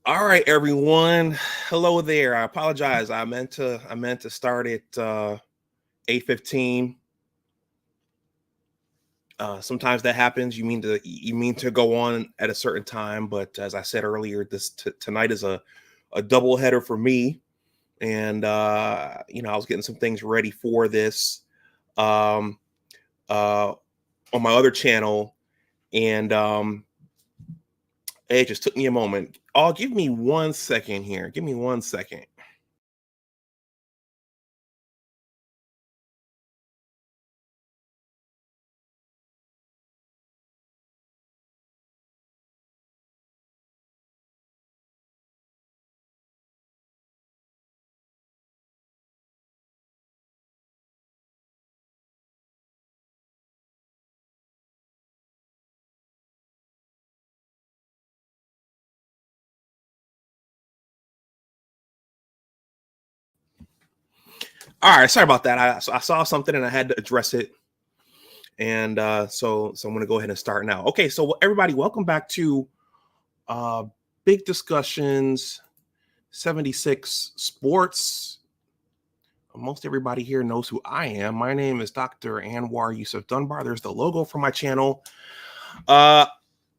All right, everyone. Hello there. I apologize. I meant to start at 8:15. Sometimes that happens. You mean to go on at a certain time, but as I said earlier, tonight is a double header for me, and I was getting some things ready for this um, uh, on my other channel, and it just took me a moment. Oh, give me 1 second here. Give me 1 second. All right, sorry about that. I saw something and I had to address it, and so I'm going to go ahead and start now. Okay, so everybody, welcome back to uh, Big Discussions 76 Sports. Most everybody here knows who I am. My name is Dr. Anwar Yusuf Dunbar. There's the logo for my channel.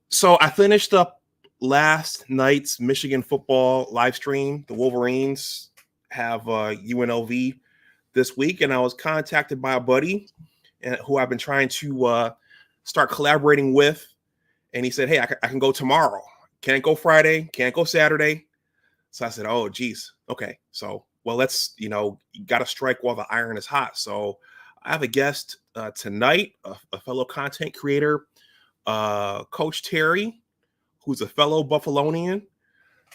So I finished up last night's Michigan football live stream. The Wolverines have UNLV this week, and I was contacted by a buddy who I've been trying to start collaborating with, and he said, "Hey, I can go tomorrow. Can't go Friday. Can't go Saturday." So I said, "Oh, geez, okay. So, well, let's you got to strike while the iron is hot." So I have a guest tonight, a fellow content creator, Coach Terry, who's a fellow Buffalonian.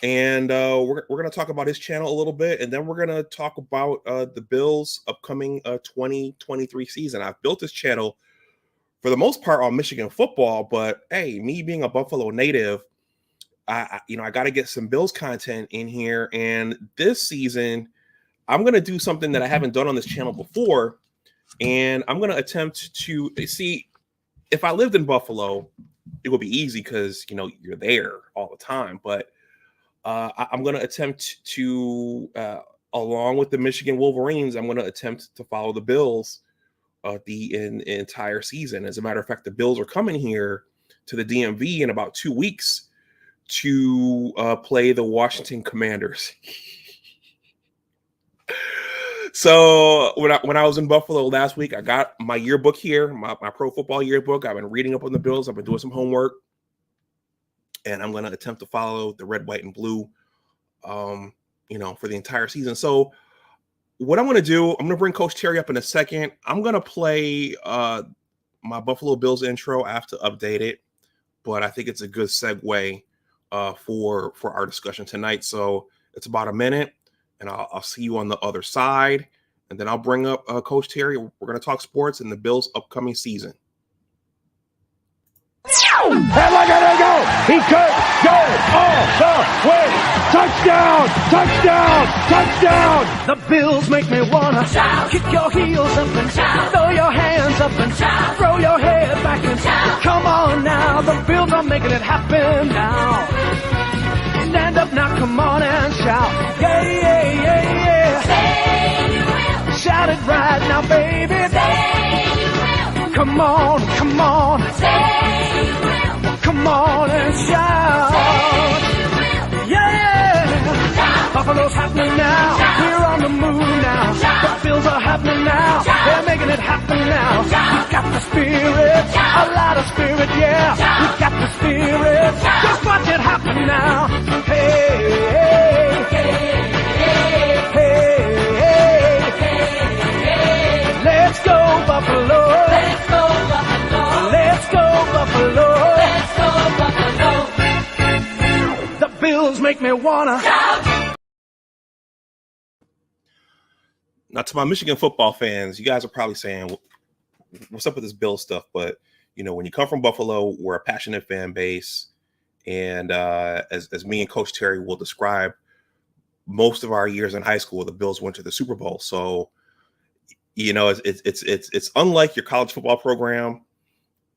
And we're going to talk about his channel a little bit, and then we're going to talk about the Bills' upcoming 2023 season. I've built this channel for the most part on Michigan football, but hey, me being a Buffalo native, I got to get some Bills content in here. And this season, I'm going to do something that I haven't done on this channel before, and I'm going to attempt to see if I lived in Buffalo, it would be easy because you're there all the time, but I'm going to attempt to, along with the Michigan Wolverines, I'm going to attempt to follow the Bills the entire season. As a matter of fact, the Bills are coming here to the DMV in about 2 weeks to play the Washington Commanders. So when I was in Buffalo last week, I got my yearbook here, my pro football yearbook. I've been reading up on the Bills. I've been doing some homework, and I'm going to attempt to follow the red, white, and blue for the entire season. So what I'm going to do, I'm going to bring Coach Terry up in a second. I'm going to play my Buffalo Bills intro. I have to update it, but I think it's a good segue for our discussion tonight. So it's about a minute, and I'll see you on the other side, and then I'll bring up Coach Terry. We're going to talk sports and the Bills' upcoming season. And look at it go! He could go all the way! Touchdown! Touchdown! Touchdown! The Bills make me wanna shout. Kick your heels up and shout. Throw your hands up and shout. Throw your head back and shout. Come on now, the Bills are making it happen now. Stand up now, come on and shout. Yeah, yeah, yeah, yeah. Say you will. Shout it right now, baby. Say you will. Come on, come on. Say you will. Come on and shout. Yeah. Buffalo's happening now. We're on the move now. The Bills are happening now. They're making it happen now. We've got the spirit, a lot of spirit, yeah. We've got the spirit. Just watch it happen now. Hey, hey, hey, hey, hey. Let's go Buffalo. Let's go Buffalo. Let's go Buffalo. Let's go Buffalo. The Bills make me wanna shout. Now, to my Michigan football fans, you guys are probably saying, what's up with this Bill stuff? But, when you come from Buffalo, we're a passionate fan base. And as me and Coach Terry will describe, most of our years in high school, the Bills went to the Super Bowl. So, it's unlike your college football program.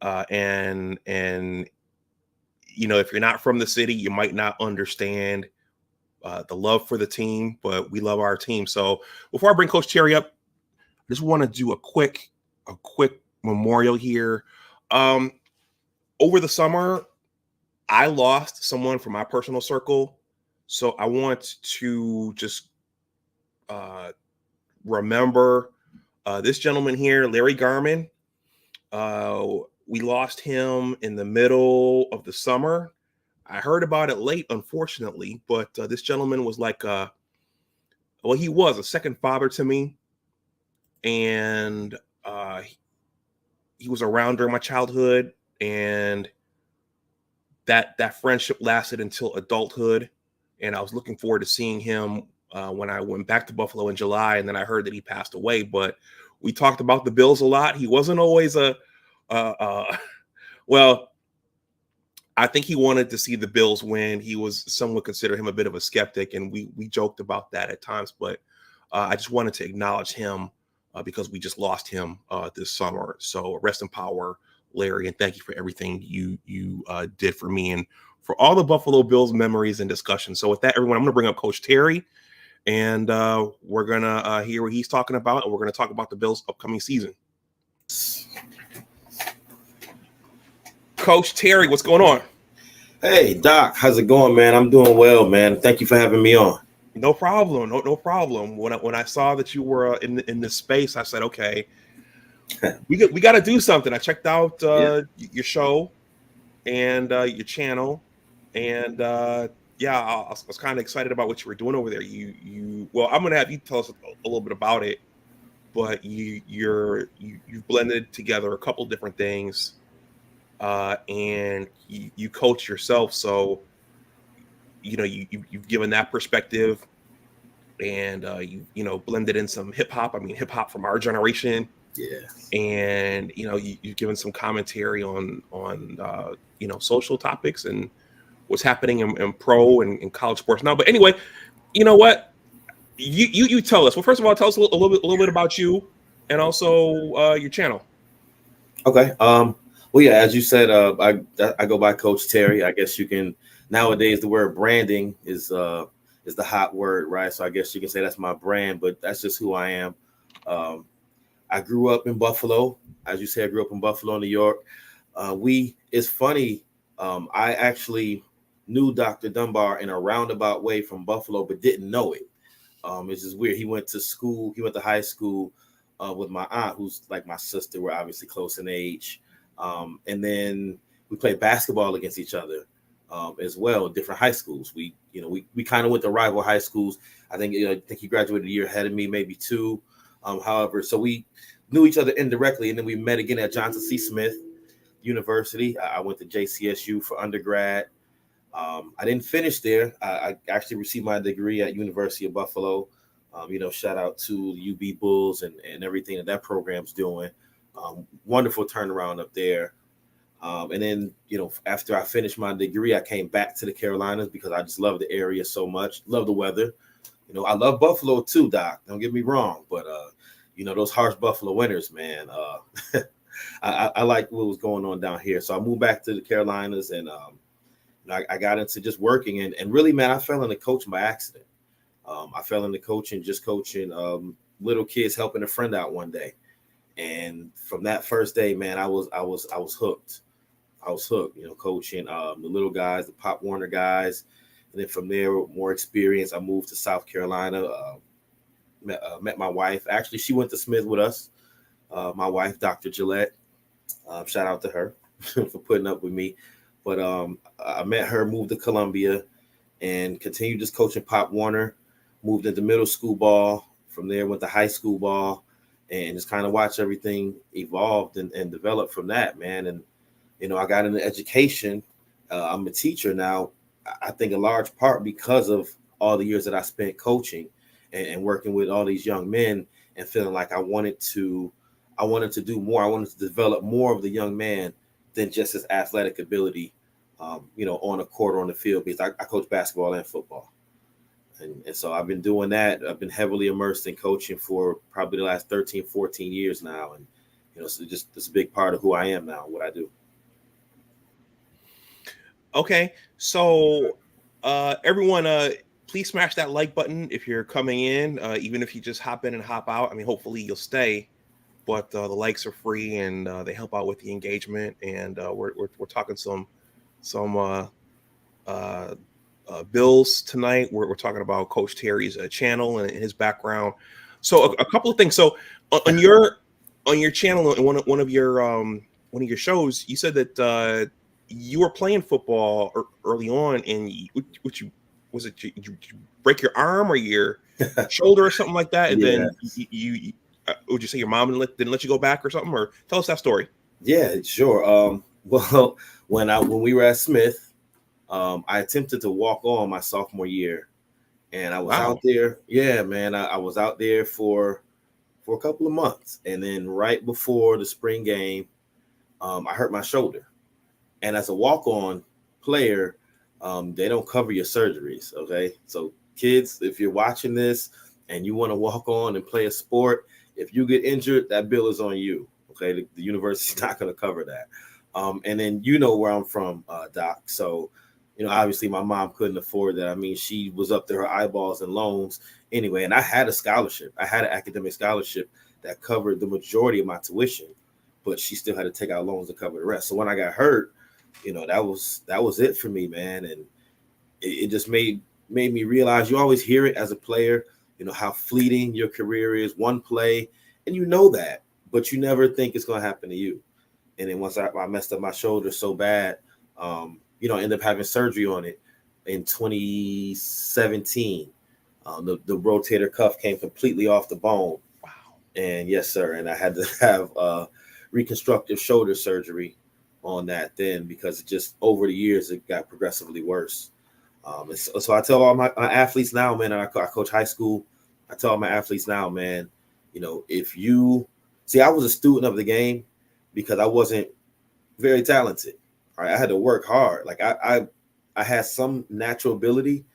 And if you're not from the city, you might not understand the love for the team, but we love our team. So before I bring Coach Terry up, I just want to do a quick memorial here. Over the summer, I lost someone from my personal circle. So I want to just remember this gentleman here, Larry Garman. We lost him in the middle of the summer. I heard about it late, unfortunately, but this gentleman was like, he was a second father to me. And he was around during my childhood, and that friendship lasted until adulthood. And I was looking forward to seeing him when I went back to Buffalo in July, and then I heard that he passed away. But we talked about the Bills a lot. He wasn't always well, I think he wanted to see the Bills win. Some would consider him a bit of a skeptic, and we joked about that at times. But I just wanted to acknowledge him because we just lost him this summer. So rest in power, Larry, and thank you for everything you did for me and for all the Buffalo Bills memories and discussion. So with that, everyone, I'm going to bring up Coach Terry, and we're going to hear what he's talking about, and we're going to talk about the Bills' upcoming season. Coach Terry, what's going on? Hey, Doc, how's it going, man? I'm doing well, man. Thank you for having me on. No problem. No problem. When I saw that you were in this space, I said, okay, we got to do something. I checked out your show and your channel, and I was kind of excited about what you were doing over there. Well, I'm gonna have you tell us a little bit about it, but you've blended together a couple different things. And you coach yourself, so you've given that perspective, and you blended in some hip hop. I mean, hip hop from our generation, and you've given some commentary on social topics and what's happening in pro and college sports now. But anyway, you know what? You tell us. Well, first of all, tell us a little bit about you, and also your channel. Okay. Well, yeah, as you said, I go by Coach Terry. I guess you can nowadays the word branding is the hot word, right? So I guess you can say that's my brand, but that's just who I am. I grew up in Buffalo, as you said. I grew up in Buffalo, New York. It's funny. I actually knew Dr. Dunbar in a roundabout way from Buffalo, but didn't know it. It's just weird. He went to high school with my aunt, who's like my sister. We're obviously close in age. And then we played basketball against each other as well, different high schools. We kind of went to rival high schools. I think he graduated a year ahead of me, maybe two. However, so we knew each other indirectly, and then we met again at Johnson C. Smith University. I went to JCSU for undergrad. I didn't finish there. I actually received my degree at University of Buffalo. Shout out to the UB Bulls and everything that program's doing. Wonderful turnaround up there. And then, after I finished my degree, I came back to the Carolinas because I just love the area so much. Love the weather. I love Buffalo too, Doc. Don't get me wrong. But, those harsh Buffalo winters, man, I like what was going on down here. So I moved back to the Carolinas, and I got into just working. And really, man, I fell into coaching by accident. I fell into coaching little kids, helping a friend out one day. And from that first day, man, I was hooked. I was hooked, coaching the little guys, the Pop Warner guys. And then from there, more experience, I moved to South Carolina, met my wife. Actually, she went to Smith with us. My wife, Dr. Gillette. Shout out to her for putting up with me. But I met her, moved to Columbia, and continued just coaching Pop Warner. Moved into middle school ball. From there, went to high school ball. And just kind of watch everything evolve and develop from that, man. And, I got into education. I'm a teacher now. I think a large part because of all the years that I spent coaching and working with all these young men and feeling like I wanted to do more. I wanted to develop more of the young man than just his athletic ability, on a court or on the field, because I coach basketball and football. And so I've been doing that. I've been heavily immersed in coaching for probably the last 13, 14 years now. And, so just it's a big part of who I am now, what I do. Okay. So everyone, please smash that like button if you're coming in, even if you just hop in and hop out. I mean, hopefully you'll stay, but the likes are free and they help out with the engagement. And we're talking some bills tonight. We're talking about Coach Terry's channel and his background. So a couple of things. So on your channel, in one of your shows, you said that you were playing football early on, and did you break your arm or your shoulder or something like that, and then you would you say your mom didn't let you go back or something? Or tell us that story. Yeah, sure. Well, when we were at Smith, I attempted to walk on my sophomore year, and I was out there. Yeah, man, I was out there for a couple of months, and then right before the spring game, I hurt my shoulder. And as a walk-on player, they don't cover your surgeries. Okay, so kids, if you're watching this and you want to walk on and play a sport, if you get injured, that bill is on you. Okay, the university's not going to cover that. And then you know where I'm from, Doc. So, obviously my mom couldn't afford that. I mean, she was up to her eyeballs in loans anyway. And I had a scholarship. I had an academic scholarship that covered the majority of my tuition, but she still had to take out loans to cover the rest. So when I got hurt, that was it for me, man. And it just made me realize, you always hear it as a player, how fleeting your career is, one play, and that, but you never think it's going to happen to you. And then once I messed up my shoulder so bad, ended up having surgery on it in 2017. The rotator cuff came completely off the bone. Wow. And yes, sir. And I had to have reconstructive shoulder surgery on that then, because it just over the years it got progressively worse. So I tell all my athletes now, man, I coach high school. I tell all my athletes now, man, if you see, I was a student of the game because I wasn't very talented. All right, I had to work hard. Like I had some natural ability,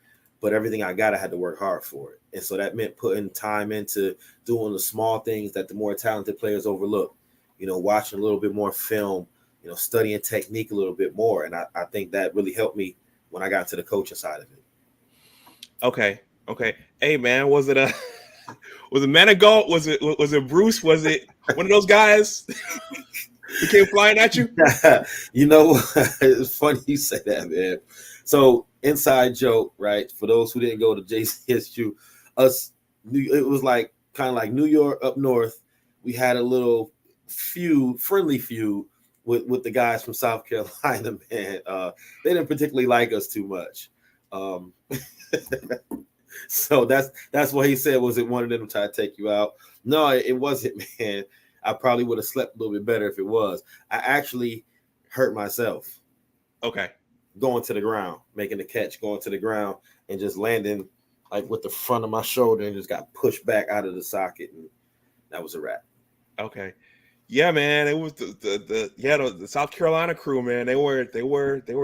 but everything I got, I had to work hard for it. And so that meant putting time into doing the small things that the more talented players overlook, watching a little bit more film, studying technique a little bit more. And I think that really helped me when I got into the coaching side of it. Okay. Hey, man, was it Manigault? Was it Bruce? Was it one of those guys who came flying at you? It's funny you say that, man. So inside joke, right? For those who didn't go to JCSU, it was like kind of like New York up north. We had a little friendly feud with the guys from South Carolina, man. They didn't particularly like us too much. So that's what he said. Was it one of them trying to take you out? No, it wasn't, man. I probably would have slept a little bit better if it was. I actually hurt myself. Okay. Going to the ground, making the catch, going to the ground, and just landing like with the front of my shoulder, and just got pushed back out of the socket, and that was a wrap. Okay. Yeah, man. It was the South Carolina crew, man. They were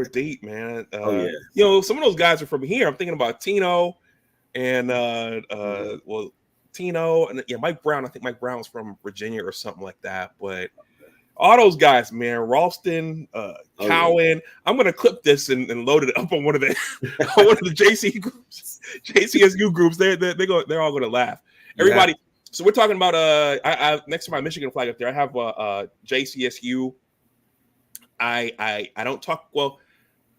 deep, man. Oh yeah. Some of those guys are from here. I'm thinking about Tino and Tino and Mike Brown. I think Mike Brown was from Virginia or something like that. But all those guys, man, Ralston, Cowan. Yeah. I'm gonna clip this and load it up on one of the JCSU groups. They're all gonna laugh. Everybody. Yeah. So we're talking about I next to my Michigan flag up there, I have JCSU. I don't talk. Well,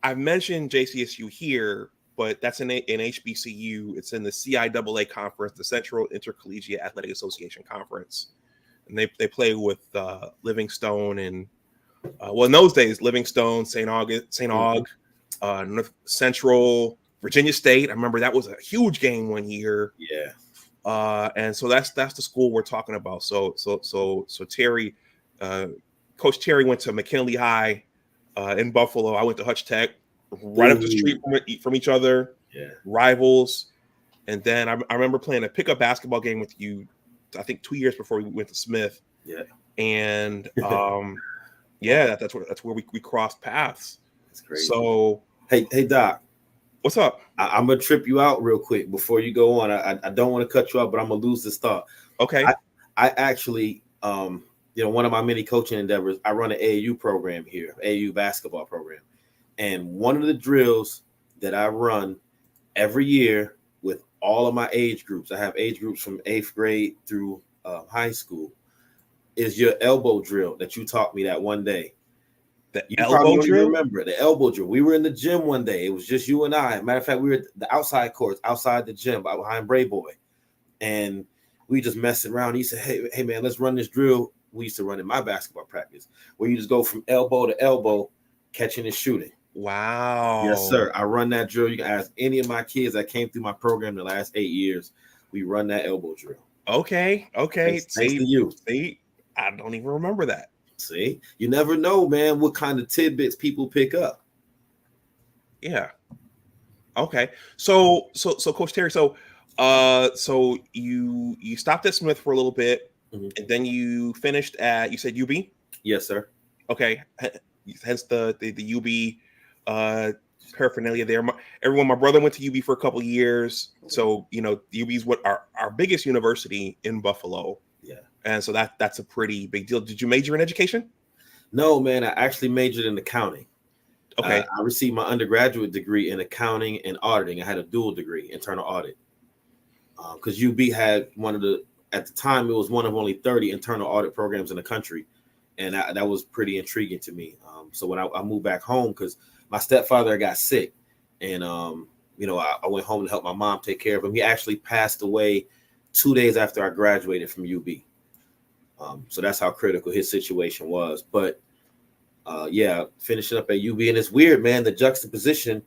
I've mentioned JCSU here, but that's in HBCU. It's in the CIAA conference, the Central Intercollegiate Athletic Association Conference, and they play with Livingstone and in those days Livingstone, St. Aug, North Central, Virginia State. I remember that was a huge game one year. Yeah. And so that's the school we're talking about. So Terry, Coach Terry went to McKinley High in Buffalo. I went to Hutch Tech, right up the street from each other. Yeah, rivals. And then I remember playing a pickup basketball game with you, I think 2 years before we went to Smith. Yeah, and that's where we crossed paths. That's crazy. So hey Doc. What's up? I'm going to trip you out real quick before you go on. I don't want to cut you off, but I'm going to lose this thought. Okay. I actually, one of my many coaching endeavors, I run an AAU program here, AAU basketball program. And one of the drills that I run every year all of my age groups. I have age groups from 8th grade through high school. Is your elbow drill that you taught me that one day. The You elbow probably don't even drill? remember it. The elbow drill. We were in the gym one day. It was just you and I. Matter of fact, we were at the outside courts, outside the gym, behind Bray Boy. And we just messing around. He said, hey man, let's run this drill. We used to run in my basketball practice, where you just go from elbow to elbow, catching and shooting. Wow. Yes, sir. I run that drill. You can ask any of my kids that came through my program the last 8 years. We run that elbow drill. Okay. Thanks to you. See, I don't even remember that. See, you never know, man, what kind of tidbits people pick up. Yeah. Okay. So Coach Terry, so you stopped at Smith for a little bit, and then you finished at, you said UB? Yes, sir. Okay. Hence the UB paraphernalia there. My brother went to UB for a couple of years, so UB is what our biggest university in Buffalo. Yeah. And so that's a pretty big deal. Did you major in education? No, man, I actually majored in accounting. Okay. I received my undergraduate degree in accounting and auditing. I had a dual degree, internal audit, because UB had at the time, it was one of only 30 internal audit programs in the country. And that was pretty intriguing to me. So when I moved back home, because my stepfather got sick, and I went home to help my mom take care of him. He actually passed away 2 days after I graduated from UB. So that's how critical his situation was. But finishing up at UB, and it's weird, man, the juxtaposition,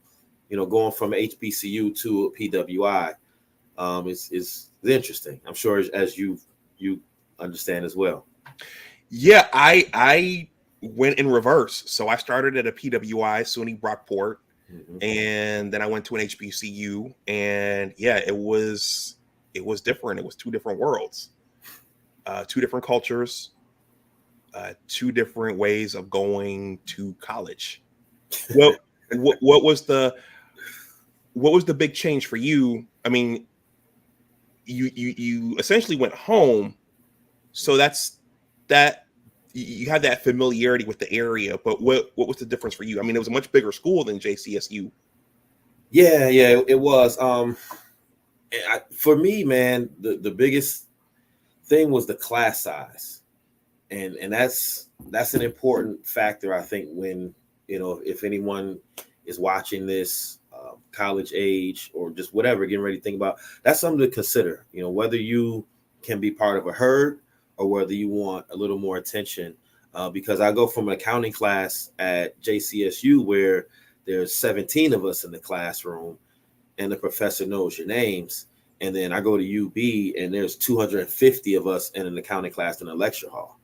going from HBCU to PWI, is interesting. I'm sure as you understand as well. Yeah, I went in reverse. So I started at a PWI, SUNY Brockport, and then I went to an HBCU, and yeah, it was different. It was two different worlds, two different cultures, two different ways of going to college. Well, what was the big change for you? I mean, you essentially went home, so that you had that familiarity with the area, but what was the difference for you? I mean, it was a much bigger school than JCSU. Yeah, it was. For me, man, the biggest thing was the class size, and that's an important factor, I think, when if anyone is watching this, college age or just whatever, getting ready to think about, that's something to consider. Whether you can be part of a herd or whether you want a little more attention, because I go from an accounting class at JCSU where there's 17 of us in the classroom and the professor knows your names. And then I go to UB and there's 250 of us in an accounting class in a lecture hall.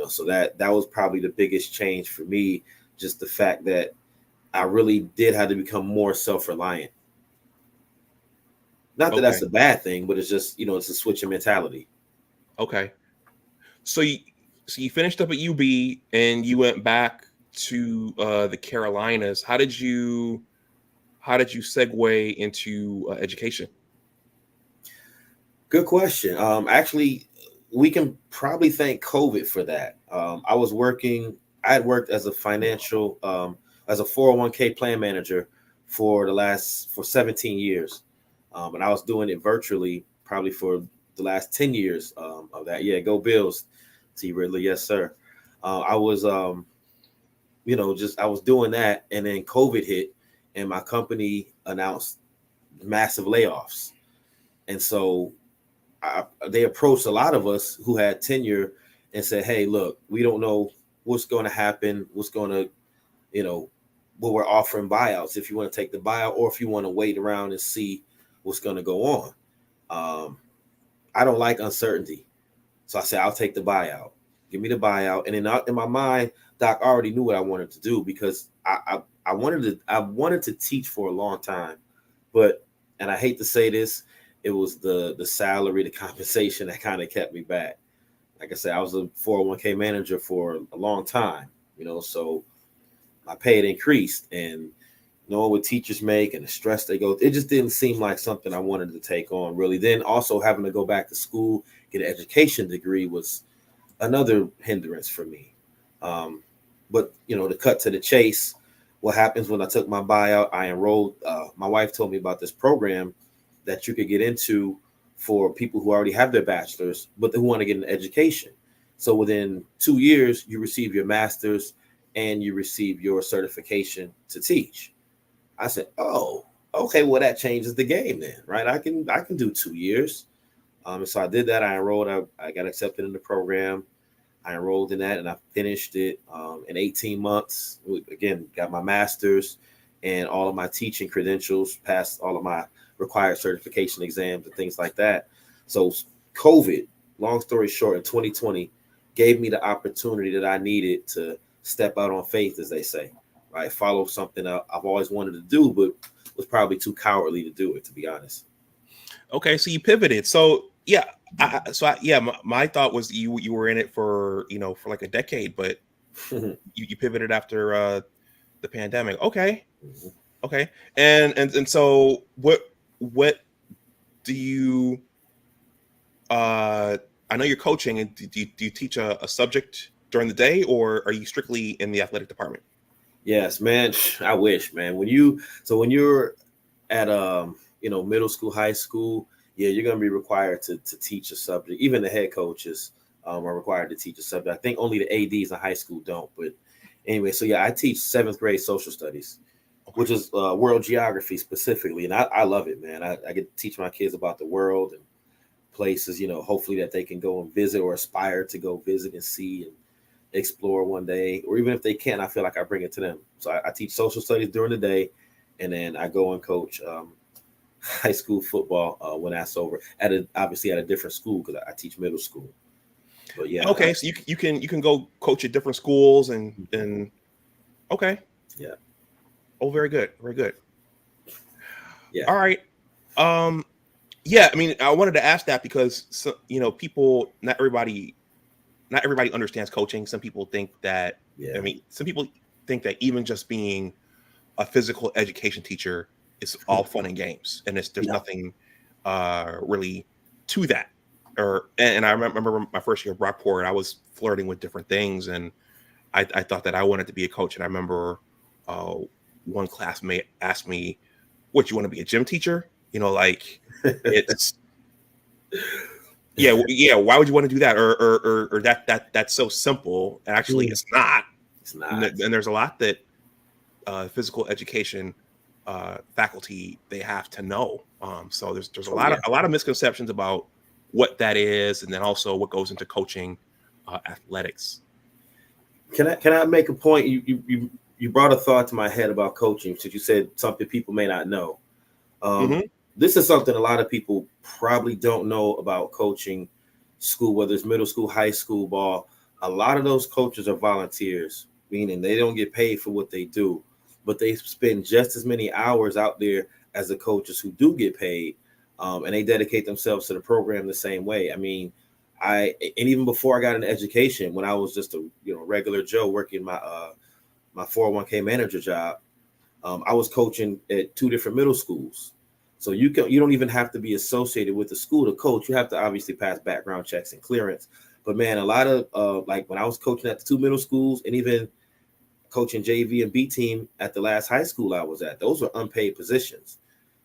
So that was probably the biggest change for me, just the fact that I really did have to become more self-reliant. Not that that's a bad thing, but it's just, it's a switch in mentality. Okay. So you finished up at UB and you went back to the Carolinas. How did you segue into education? Good question. Actually, we can probably thank COVID for that. I had worked as a 401k plan manager for 17 years. And I was doing it virtually probably for the last 10 years of that. Yeah, go Bills, T. Ridley. Yes, sir. I was, I was doing that, and then COVID hit, and my company announced massive layoffs. And so they approached a lot of us who had tenure and said, hey, look, we don't know what's going to happen, what we're offering buyouts, if you want to take the buyout or if you want to wait around and see what's going to go on. I don't like uncertainty. So I said, I'll take the buyout. Give me the buyout. And then in my mind, Doc already knew what I wanted to do, because I wanted to teach for a long time. And I hate to say this, it was the salary, the compensation that kind of kept me back. Like I said, I was a 401k manager for a long time, so my pay had increased, and knowing what teachers make and the stress they go, it just didn't seem like something I wanted to take on, really. Then also having to go back to school, get an education degree was another hindrance for me. But to cut to the chase, what happens when I took my buyout, I enrolled, my wife told me about this program that you could get into for people who already have their bachelor's, but who want to get an education. So within 2 years, you receive your master's and you receive your certification to teach. I said, oh, okay, well, that changes the game then, right? I can do 2 years. And so I did that. I enrolled. I got accepted in the program. I enrolled in that and I finished it in 18 months. Again, got my master's and all of my teaching credentials, passed all of my required certification exams and things like that. So COVID, long story short, in 2020, gave me the opportunity that I needed to step out on faith, as they say, right? Follow something I've always wanted to do, but was probably too cowardly to do it, to be honest. Okay, so you pivoted. So yeah, my thought was you were in it for for like a decade, but you pivoted after the pandemic. Okay, okay, and so what do you? I know you're coaching, and do you teach a subject during the day, or are you strictly in the athletic department? Yes, man. I wish, man. When you're at middle school, high school, yeah, you're gonna be required to teach a subject. Even the head coaches are required to teach a subject. I think only the ADs in high school don't. But anyway, so yeah, I teach 7th grade social studies, which is world geography specifically, and I love it, man. I get to teach my kids about the world and places, hopefully that they can go and visit or aspire to go visit and see and explore one day, or even if they can't, I feel like I bring it to them. So I teach social studies during the day, and then I go and coach high school football when that's over obviously at a different school because I teach middle school. But yeah. Okay, so you can go coach at different schools and okay. Yeah. Oh, very good, very good. Yeah. All right. Yeah, I mean, I wanted to ask that because people, not everybody understands coaching. Some people think that, some people think that even just being a physical education teacher is all fun and games, and there's nothing really to that. And I remember my first year at Brockport, I was flirting with different things, and I thought that I wanted to be a coach. And I remember one classmate asked me, "What, you want to be a gym teacher?" It's yeah. Why would you want to do that? Or that's so simple. And actually, it's not. It's not. And there's a lot that physical education faculty they have to know. So there's a lot of misconceptions about what that is, and then also what goes into coaching athletics. Can I make a point? You brought a thought to my head about coaching, since you said something people may not know. This is something a lot of people probably don't know about coaching school, whether it's middle school, high school ball. A lot of those coaches are volunteers, meaning they don't get paid for what they do, but they spend just as many hours out there as the coaches who do get paid, and they dedicate themselves to the program the same way. I mean, and even before I got an education, when I was just a regular Joe working my 401k manager job, I was coaching at 2 different middle schools. So you don't even have to be associated with the school to coach. You have to obviously pass background checks and clearance. But man, a lot of like when I was coaching at the 2 middle schools and even coaching JV and B team at the last high school I was at, those were unpaid positions.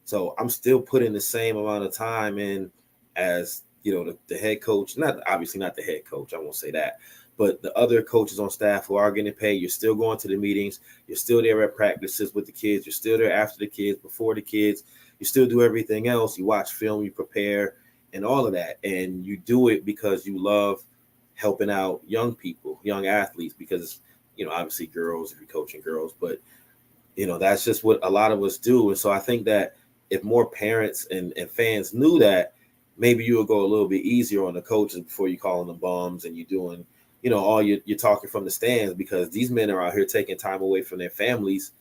So I'm still putting the same amount of time in as the head coach. Obviously not the head coach, I won't say that, but the other coaches on staff who are getting paid. You're still going to the meetings. You're still there at practices with the kids. You're still there after the kids, before the kids. You still do everything else. You watch film, you prepare, and all of that. And you do it because you love helping out young people, young athletes, because, obviously girls, if you're coaching girls, but, that's just what a lot of us do. And so I think that if more parents and fans knew that, maybe you would go a little bit easier on the coaches before you calling them bums and you doing, all you're talking from the stands, because these men are out here taking time away from their families,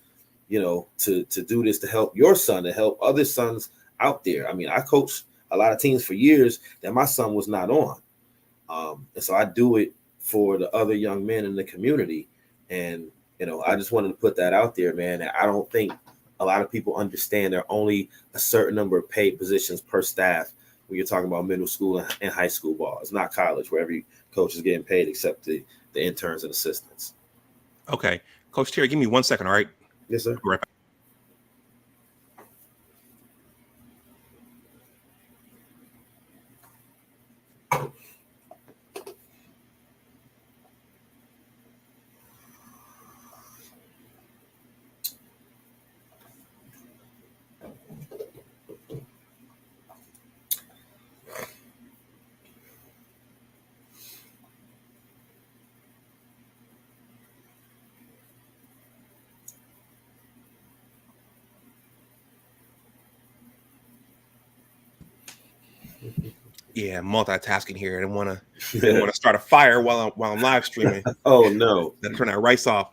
to do this, to help your son, to help other sons out there. I mean, I coached a lot of teams for years that my son was not on. And so I do it for the other young men in the community. And, I just wanted to put that out there, man. And I don't think a lot of people understand there are only a certain number of paid positions per staff when you're talking about middle school and high school ball. It's not college where every coach is getting paid except the interns and assistants. Okay. Coach Terry, give me 1 second, all right? Yes, sir. Right back. Yeah, multitasking here. I didn't want to start a fire while I'm live streaming. Oh no! Then turn that rice off.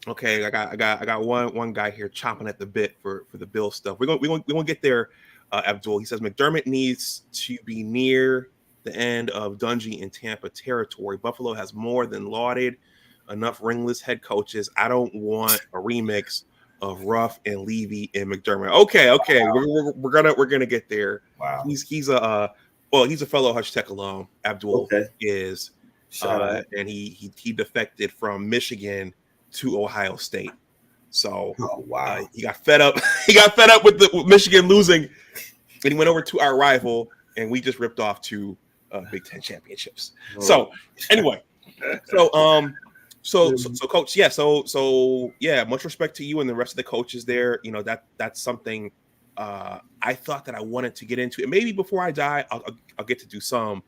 Okay, I got one guy here chomping at the bit for the Bill stuff. We're gonna get there. Abdul, he says McDermott needs to be near the end of Dungy in Tampa territory. Buffalo has more than lauded enough ringless head coaches. I don't want a remix of Ruff and Levy and McDermott. Okay, wow. we're gonna get there. Wow, he's a fellow Hush Tech alum. Abdul is, and he defected from Michigan to Ohio State. So he got fed up. He got fed up with Michigan losing, and he went over to our rival, and we just ripped off 2 Big Ten championships. Oh. So anyway, so coach, much respect to you and the rest of the coaches there. You know, that's something I thought that I wanted to get into, and maybe before I die, I'll get to do some.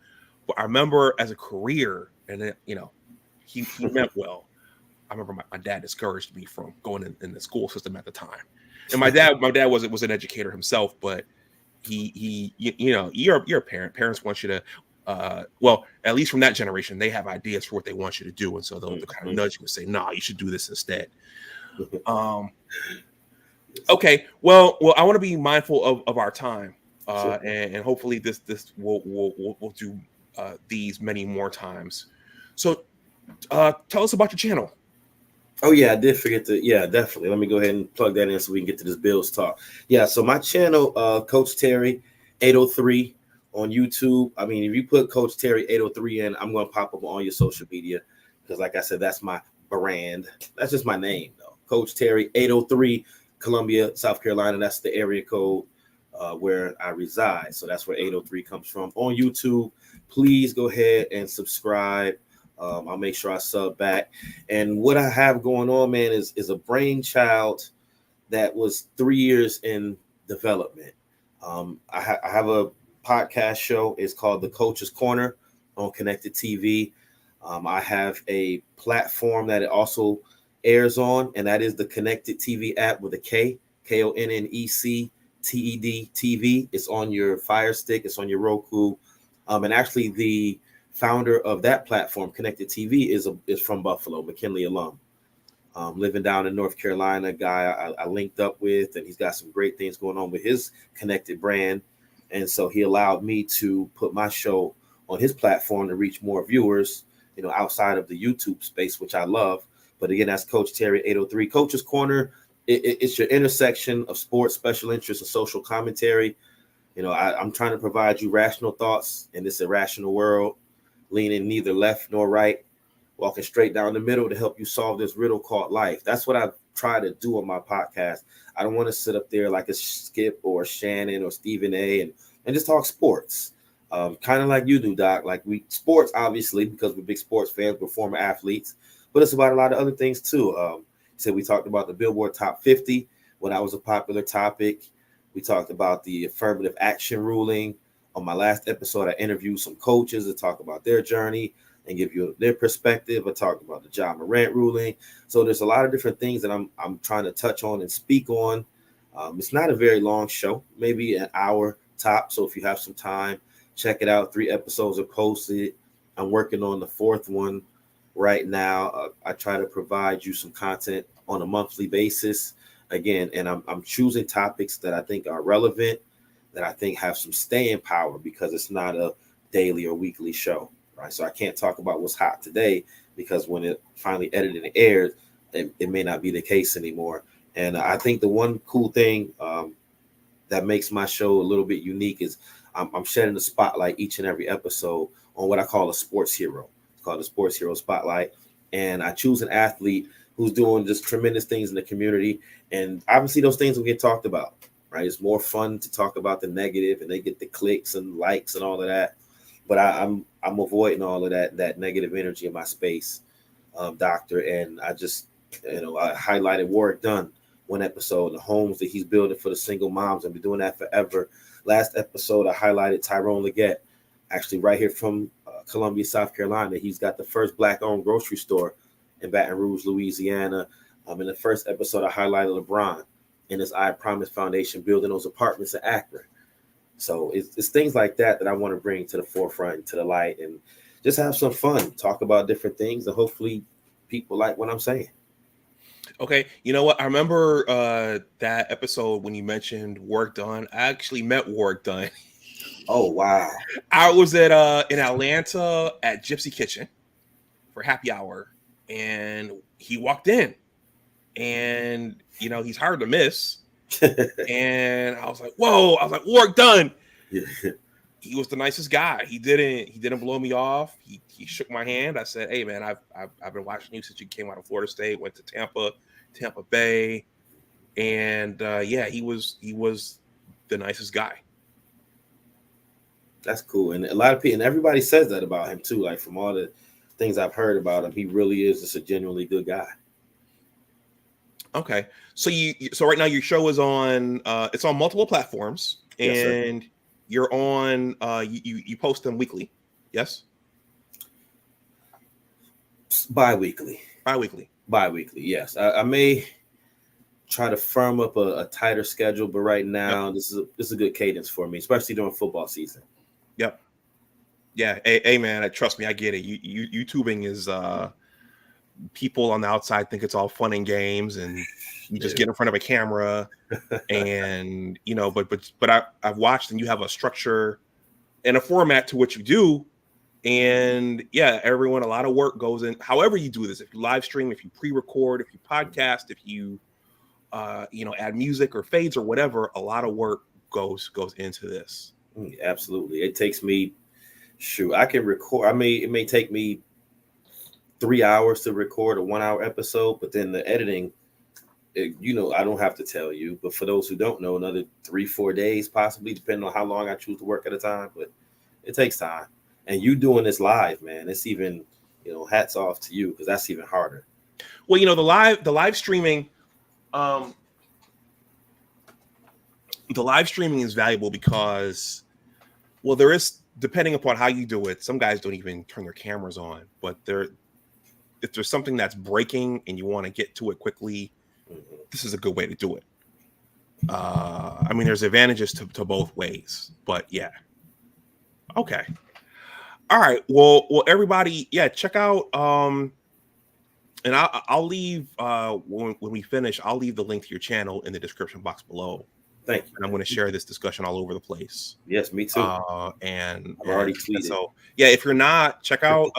But I remember as a career, and then, you know, he meant well. I remember my dad discouraged me from going in the school system at the time, and my dad was an educator himself, but he you know, you're a parent. Parents want you to. Well, at least from that generation, they have ideas for what they want you to do, and so they'll kind of nudge you and say, "Nah, you should do this instead." Okay, well, I want to be mindful of our time, and hopefully this we'll do these many more times. So, tell us about your channel. Oh yeah, I did forget to. Yeah, definitely. Let me go ahead and plug that in so we can get to this Bills talk. Yeah, so my channel, Coach Terry 803 on YouTube. I mean, if you put Coach Terry 803 in, I'm going to pop up on your social media because, like I said, that's my brand. That's just my name, though. Coach Terry 803, Columbia, South Carolina. That's the area code where I reside. So that's where 803 comes from. On YouTube, please go ahead and subscribe. I'll make sure I sub back. And what I have going on, man, is a brainchild that was 3 years in development. I have a podcast show. It's called The Coach's Corner on Connected TV. I have a platform that it also airs on, and that is the Connected TV app with a K, KONNEC TED TV. It's on your Fire Stick. It's on your Roku. And actually, the founder of that platform, Connected TV, is from Buffalo, McKinley alum. Living down in North Carolina, guy I linked up with, and he's got some great things going on with his Connected brand. And so he allowed me to put my show on his platform to reach more viewers, you know, outside of the YouTube space, which I love. But again, that's Coach Terry 803. Coach's Corner, it's your intersection of sports, special interests, and social commentary. You know, I'm trying to provide you rational thoughts in this irrational world, leaning neither left nor right, walking straight down the middle to help you solve this riddle called life. That's what I try to do on my podcast. I don't want to sit up there like a Skip or Shannon or Stephen A. and just talk sports, kind of like you do, Doc. Like sports, obviously, because we're big sports fans, we're former athletes, but it's about a lot of other things too. So we talked about the Billboard Top 50 when that was a popular topic. We talked about the affirmative action ruling. On my last episode, I interviewed some coaches to talk about their journey and give you their perspective. I talked about the Ja Morant ruling. So there's a lot of different things that I'm trying to touch on and speak on. It's not a very long show, maybe an hour top. So if you have some time, check it out. 3 episodes are posted. I'm working on the 4th one right now. I try to provide you some content on a monthly basis. Again, and I'm choosing topics that I think are relevant, that I think have some staying power, because it's not a daily or weekly show, right? So I can't talk about what's hot today, because when it finally edited and aired, it may not be the case anymore. And I think the one cool thing that makes my show a little bit unique is I'm shedding the spotlight each and every episode on what I call a sports hero. It's called the Sports Hero Spotlight. And I choose an athlete who's doing just tremendous things in the community. And obviously those things will get talked about. right? It's more fun to talk about the negative, and they get the clicks and likes and all of that. But I'm avoiding all of that negative energy in my space, doctor. And I just, I highlighted Warwick Dunn one episode, the homes that he's building for the single moms. I've been doing that forever. Last episode, I highlighted Tyrone Leggett, actually right here from Columbia, South Carolina. He's got the first Black-owned grocery store in Baton Rouge, Louisiana. In the first episode, I highlighted LeBron and his I Promise Foundation building those apartments in Akron. So it's things like that I want to bring to the forefront, to the light, and just have some fun, talk about different things, and hopefully people like what I'm saying. Okay, you know what? I remember that episode when you mentioned Warwick Dunn. I actually met Warwick Dunn. Oh, wow. I was at in Atlanta at Gypsy Kitchen for happy hour, and he walked in, and he's hard to miss. And I was like, whoa! I was like, Warwick Dunn. Yeah. He was the nicest guy. He didn't blow me off. He shook my hand. I said, hey man, I've been watching you since you came out of Florida State, went to Tampa Bay, and he was the nicest guy. That's cool. And a lot of people, and everybody says that about him too. Like, from all the things I've heard about him, he really is just a genuinely good guy. Okay. So so right now your show is on it's on multiple platforms, and yes, you're on you post them weekly. Yes? Bi-weekly. Yes. I may try to firm up a tighter schedule, but right now, yep, this is a good cadence for me, especially during football season. Yep. Yeah. Hey man, trust me, I get it. YouTubing is people on the outside think it's all fun and games, and you just get in front of a camera, and but I've watched, and you have a structure and a format to what you do, and a lot of work goes in. However you do this, if you live stream, if you pre-record, if you podcast, if you add music or fades or whatever, a lot of work goes into this. Absolutely. It takes me, I can record. It may take me 3 hours to record a 1 hour episode, but then the editing, I don't have to tell you, but for those who don't know, another 3-4 days, possibly, depending on how long I choose to work at a time, but it takes time. And you doing this live, man, it's even, hats off to you, because that's even harder. Well, the live streaming, the live streaming is valuable because, well, there is, depending upon how you do it, some guys don't even turn their cameras on, but if there's something that's breaking and you want to get to it quickly, this is a good way to do it. There's advantages to both ways, but yeah. Okay. All right. Well, everybody, check out, and I'll leave when we finish, I'll leave the link to your channel in the description box below. Thank you. And I'm going to share this discussion all over the place. Yes, me too. And I've already tweeted. So if you're not, check out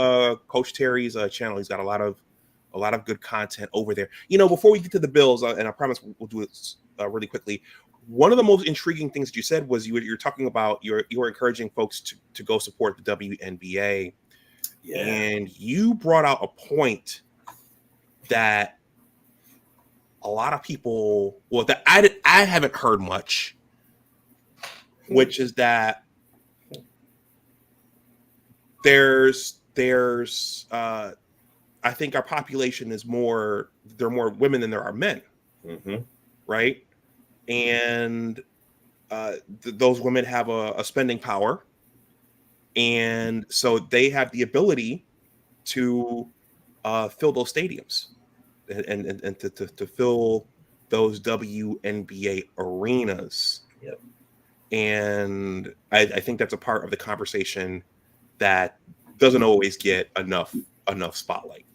Coach Terry's channel. He's got a lot of good content over there. Before we get to the Bills, and I promise we'll do it really quickly. One of the most intriguing things that you said was you're talking about you're encouraging folks to go support the WNBA, and you brought out a point that a lot of people, that I haven't heard much, which is that there's I think our population is there are more women than there are men, right? And those women have a spending power, and so they have the ability to fill those stadiums and to fill those WNBA arenas. Yep. And I think that's a part of the conversation that doesn't always get enough spotlight.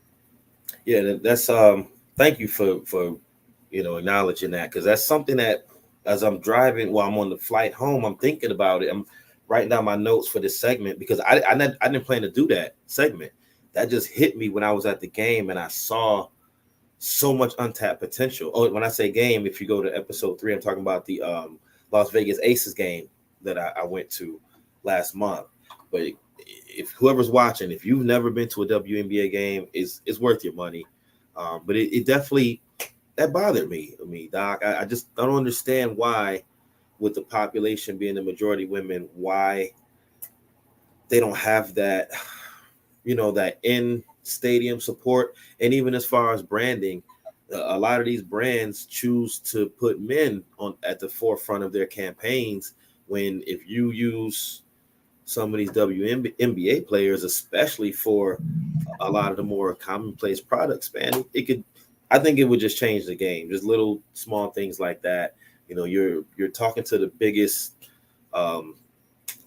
Yeah, that's thank you for acknowledging that, because that's something that, as I'm driving while I'm on the flight home, I'm thinking about it. I'm writing down my notes for this segment, because I didn't plan to do that segment. That just hit me when I was at the game, and I saw so much untapped potential. Oh, when I say game, if you go to episode 3, I'm talking about the Las Vegas Aces game that I went to last month. But if whoever's watching, if you've never been to a WNBA game, it's worth your money. But it definitely, that bothered me. Doc, I just don't understand why with the population being the majority women, why they don't have that, that in stadium support. And even as far as branding, a lot of these brands choose to put men at the forefront of their campaigns, when if you use some of these WNBA players, especially for a lot of the more commonplace products, man, I think it would just change the game. Just little small things like that. You're talking to the biggest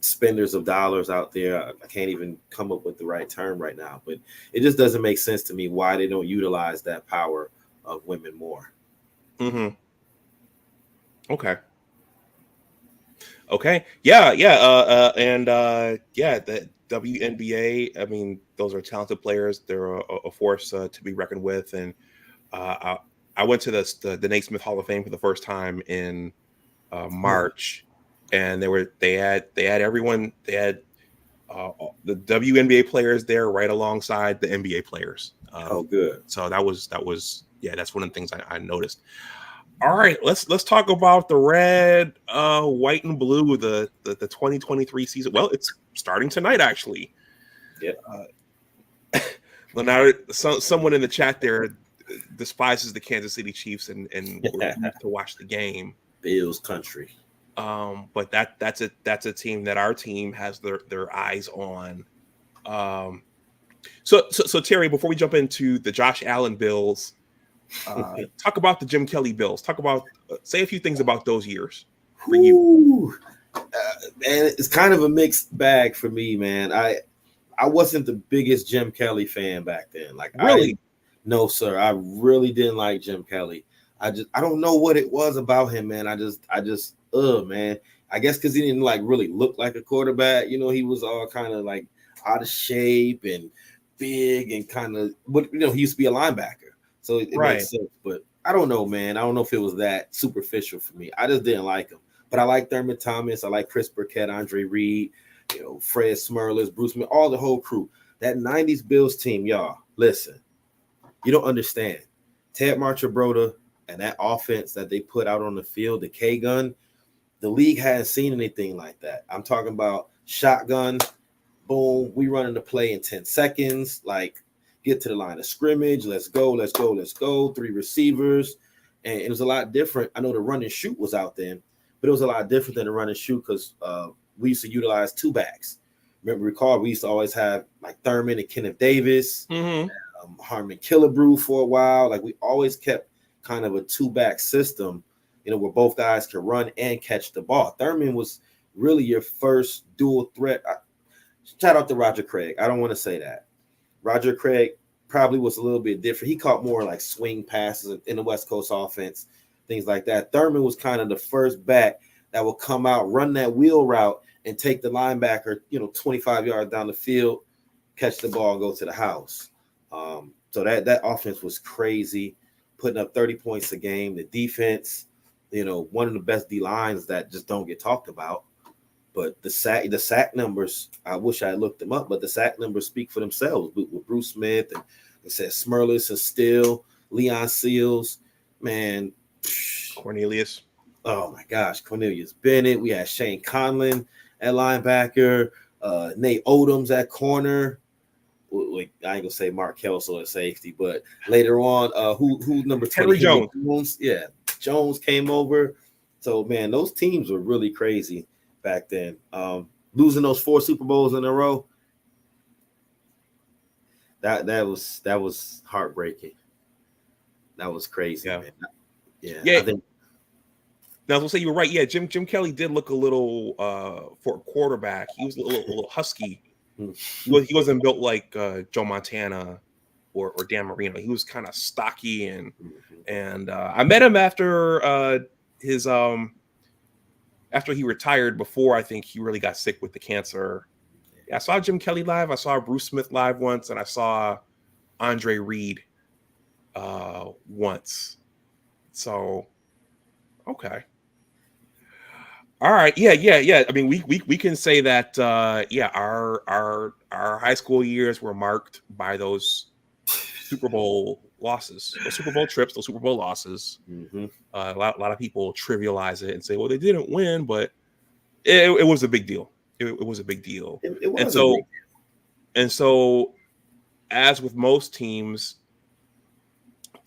spenders of dollars out there. I can't even come up with the right term right now, but it just doesn't make sense to me why they don't utilize that power of women more. Mm-hmm. Okay. Yeah. The WNBA. I mean, those are talented players. They're a force to be reckoned with. And I went to the Naismith Hall of Fame for the first time in March, and they had everyone. They had the WNBA players there right alongside the NBA players. Good. So that was that's one of the things I noticed. All right, let's talk about the red, white, and blue, the 2023 season. Well, it's starting tonight, actually. Yeah. Well, now someone in the chat there despises the Kansas City Chiefs and refused to watch the game. Bills country. But that's a team that our team has their eyes on. So Terry, before we jump into the Josh Allen Bills, talk about the Jim Kelly Bills. Talk about say a few things about those years for you. And it's kind of a mixed bag for me, man. I wasn't the biggest Jim Kelly fan back then. Like, really? No, sir. I really didn't like Jim Kelly. I don't know what it was about him, man. I just, man. I guess because he didn't like really look like a quarterback. He was all kind of like out of shape and big and kind of, but he used to be a linebacker. So it makes sense, but I don't know, man. I don't know if it was that superficial for me. I just didn't like him. But I like Thurman Thomas. I like Chris Burkett, Andre Reed, Fred Smerlas, Bruce Smith, all the whole crew. That 90s Bills team, y'all, listen, you don't understand. Ted Marchibroda and that offense that they put out on the field, the K-gun, the league hadn't seen anything like that. I'm talking about shotgun, boom, we running the play in 10 seconds, like, get to the line of scrimmage. Let's go. 3 receivers. And it was a lot different. I know the run and shoot was out then, but it was a lot different than the run and shoot because we used to utilize 2 backs. Recall, we used to always have like Thurman and Kenneth Davis, Harmon Killebrew for a while. Like we always kept kind of a 2-back system, where both guys could run and catch the ball. Thurman was really your first dual threat. Shout out to Roger Craig. I don't want to say that. Roger Craig probably was a little bit different. He caught more like swing passes in the West Coast offense, things like that. Thurman was kind of the first back that would come out, run that wheel route, and take the linebacker, 25 yards down the field, catch the ball, and go to the house. So that offense was crazy, putting up 30 points a game. The defense, one of the best D lines that just don't get talked about. But the sack numbers, I wish I had looked them up, but the sack numbers speak for themselves with Bruce Smith and it said Smerlas and Steele, Leon Seals, man. Cornelius. Oh my gosh, Cornelius Bennett. We had Shane Conlon at linebacker, Nate Odoms at corner. I ain't gonna say Mark Kelso at safety, but later on, who number 20? Henry Jones. Yeah, Jones came over. So man, those teams were really crazy back then. Losing those 4 Super Bowls in a row, that was heartbreaking. That was crazy. Yeah. Man. Yeah. I think. Now I was gonna say you were right. Yeah, Jim Kelly did look a little for a quarterback. He was a little husky. He wasn't built like Joe Montana or Dan Marino. He was kind of stocky and I met him after his after he retired, before I think he really got sick with the cancer. I saw Jim Kelly live. I saw Bruce Smith live once, and I saw Andre Reed once. So, okay. All right. Yeah. I mean, we can say that, our high school years were marked by those Super Bowl losses, those Super Bowl trips, those Super Bowl losses. Mm-hmm. A lot of people trivialize it and say, well, they didn't win, but it was a big deal. It was a big deal. It was and a so, big deal. And so, as with most teams,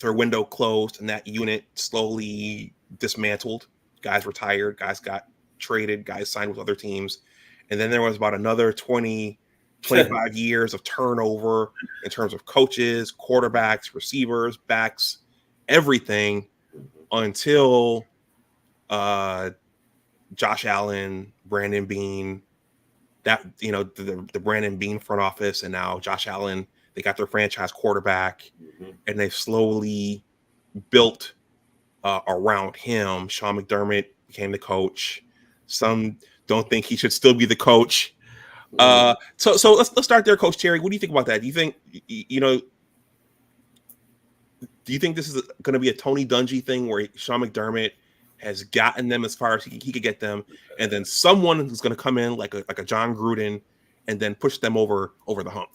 their window closed and that unit slowly dismantled. Guys retired, guys got traded, guys signed with other teams. And then there was about another 25 years of turnover in terms of coaches, quarterbacks, receivers, backs, everything until Josh Allen, Brandon Beane, the Brandon Beane front office, and now Josh Allen, they got their franchise quarterback, and they've slowly built around him. Sean McDermott became the coach. Some don't think he should still be the coach. So let's start there, Coach Terry. What do you think about that? Do you think do you think this is going to be a Tony Dungy thing where Sean McDermott has gotten them as far as he could get them, and then someone who's going to come in like a John Gruden and then push them over the hump?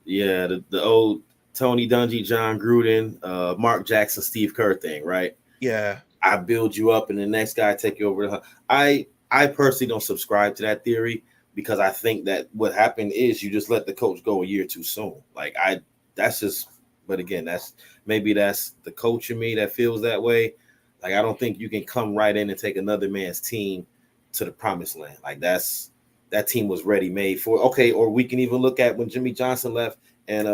Yeah, the old Tony Dungy, John Gruden, Mark Jackson, Steve Kerr thing, right? Yeah. I build you up and the next guy take you over the hump. I personally don't subscribe to that theory because I think that what happened is you just let the coach go a year too soon. But again, that's the coach in me that feels that way. Like, I don't think you can come right in and take another man's team to the promised land. Like, that team was ready made for. Okay, or we can even look at when Jimmy Johnson left and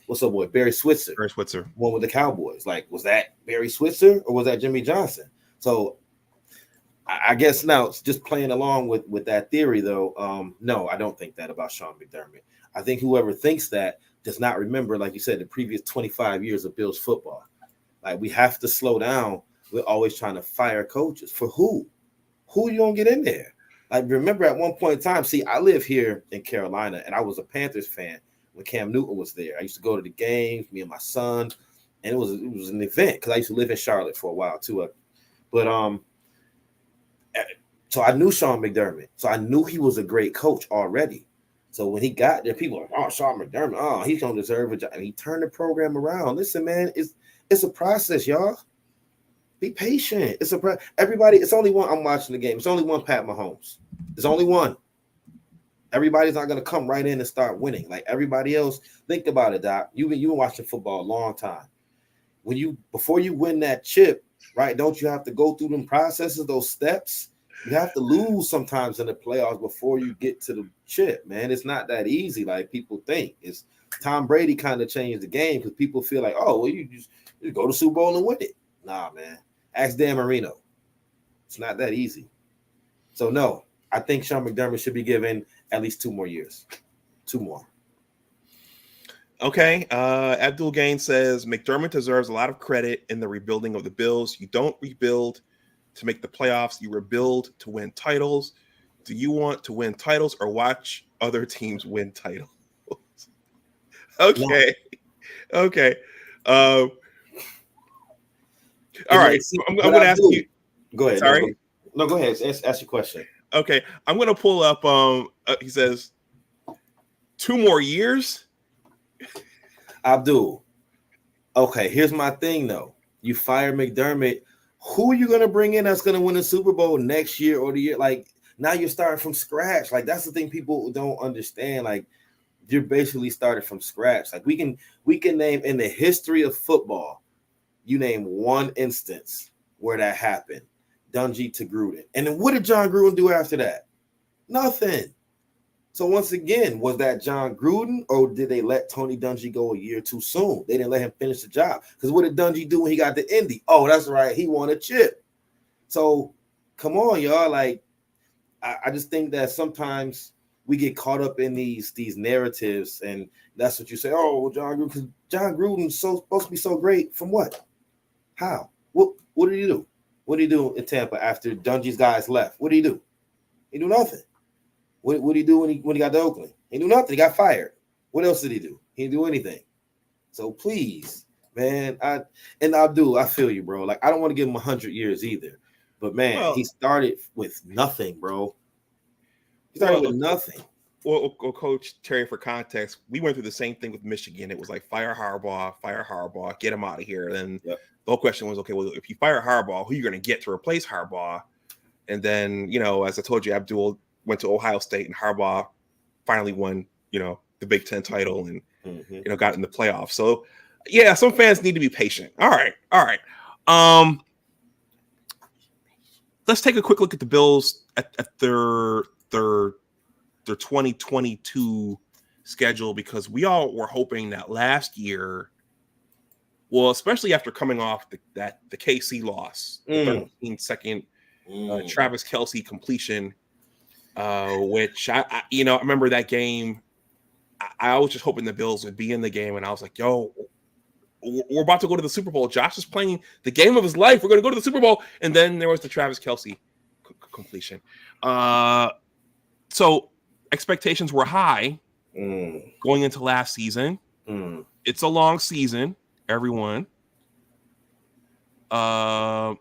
what's up, boy, Barry Switzer. One with the Cowboys. Like, was that Barry Switzer or was that Jimmy Johnson? So I guess now it's just playing along with that theory, though. No, I don't think that about Sean McDermott. I think whoever thinks that does not remember, like you said, the previous 25 years of Bills football. Like, we have to slow down. We're always trying to fire coaches. For who? Who you gonna get in there? Like, remember at one point in time, see, I live here in Carolina, and I was a Panthers fan when Cam Newton was there. I used to go to the games, me and my son, and it was an event because I used to live in Charlotte for a while too. So I knew Sean McDermott. So I knew he was a great coach already. So when he got there, people were like, oh, Sean McDermott, he's going to deserve a job. And he turned the program around. Listen, man, it's a process, y'all. Be patient. Everybody, it's only one. I'm watching the game. It's only one Pat Mahomes. There's only one. Everybody's not going to come right in and start winning. Like everybody else, think about it, Doc. You've been watching football a long time. Before you win that chip, right, don't you have to go through them processes, those steps? You have to lose sometimes in the playoffs before you get to the chip, man. It's not that easy like people think. It's Tom Brady kind of changed the game because people feel like, oh, well, you just go to Super Bowl and win it. Nah, man. Ask Dan Marino. It's not that easy. So, no, I think Sean McDermott should be given at least 2 more years. 2 more. Okay. Abdul Gain says McDermott deserves a lot of credit in the rebuilding of the Bills. You don't rebuild to make the playoffs. You rebuild to win titles. Do you want to win titles or watch other teams win titles? Okay. Yeah. Okay. All right. I'm going to ask you. Go ahead. Sorry. No, go ahead. Ask your question. Okay. I'm going to pull up. He says 2 more years. Abdul. Okay. Here's my thing, though. You fire McDermott. Who are you going to bring in that's going to win the Super Bowl next year or the year? Like, now you're starting from scratch. Like, that's the thing people don't understand. Like, you're basically started from scratch. Like, we can name in the history of football, you name one instance where that happened. Dungy to Gruden. And then what did John Gruden do after that? Nothing. So once again, was that John Gruden or did they let Tony Dungy go a year too soon? They didn't let him finish the job. Because what did Dungy do when he got to Indy? Oh, that's right. He won a chip. So come on, y'all. Like, I just think that sometimes we get caught up in these narratives, and that's what you say. Oh, well, John Gruden, because John Gruden's supposed to be so great. From what? How? What did he do? What did he do in Tampa after Dungy's guys left? What did he do? He do nothing. What did he do when he got to Oakland? He knew nothing. He got fired. What else did he do? He didn't do anything. So please, man, I feel you, bro. Like, I don't want to give him 100 years either. But, man, he started with nothing, bro. He started with nothing. Coach Terry, for context, we went through the same thing with Michigan. It was like fire Harbaugh, get him out of here. Then the whole question was, okay, well, if you fire Harbaugh, who are you going to get to replace Harbaugh? And then, as I told you, Abdul went to Ohio State, and Harbaugh finally won, the Big Ten title and, got in the playoffs. So, yeah, some fans need to be patient. All right. Let's take a quick look at the Bills at their 2022 schedule, because we all were hoping that last year, well, especially after coming off the KC loss, the 13-second Travis Kelce completion, which I remember that game. I was just hoping the Bills would be in the game, and I was like, yo, we're about to go to the Super Bowl. Josh is playing the game of his life. We're going to go to the Super Bowl. And then there was the Travis Kelce completion. So expectations were high going into last season. It's a long season, everyone. So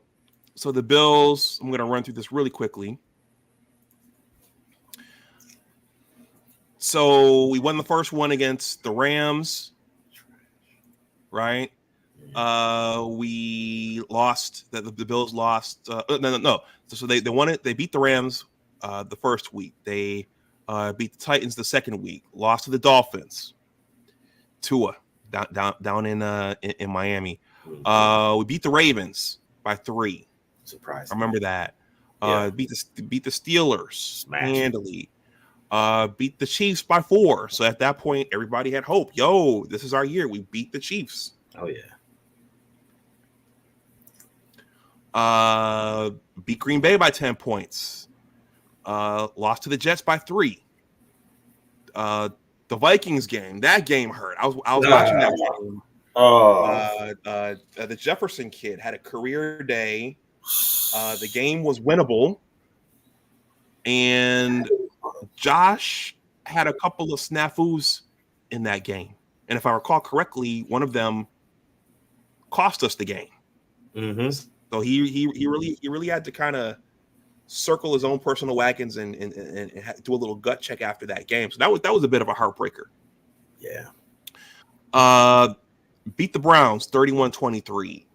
the Bills, I'm going to run through this really quickly. So we won the first one against the Rams, right? We lost. The Bills lost. No. So they won it. They beat the Rams the first week. They beat the Titans the second week. Lost to the Dolphins. Tua down in Miami. We beat the Ravens by 3. Surprise! I remember that. Beat the Steelers handily. Beat the Chiefs by 4. So at that point, everybody had hope. Yo, this is our year. We beat the Chiefs. Oh yeah. Beat Green Bay by 10 points. Lost to the Jets by 3. The Vikings game, that game hurt. I was watching that game. The Jefferson kid had a career day. The game was winnable, and Josh had a couple of snafus in that game. And if I recall correctly, one of them cost us the game. So he really had to kind of circle his own personal wagons and do a little gut check after that game. So that was a bit of a heartbreaker. Yeah. Beat the Browns 31-23.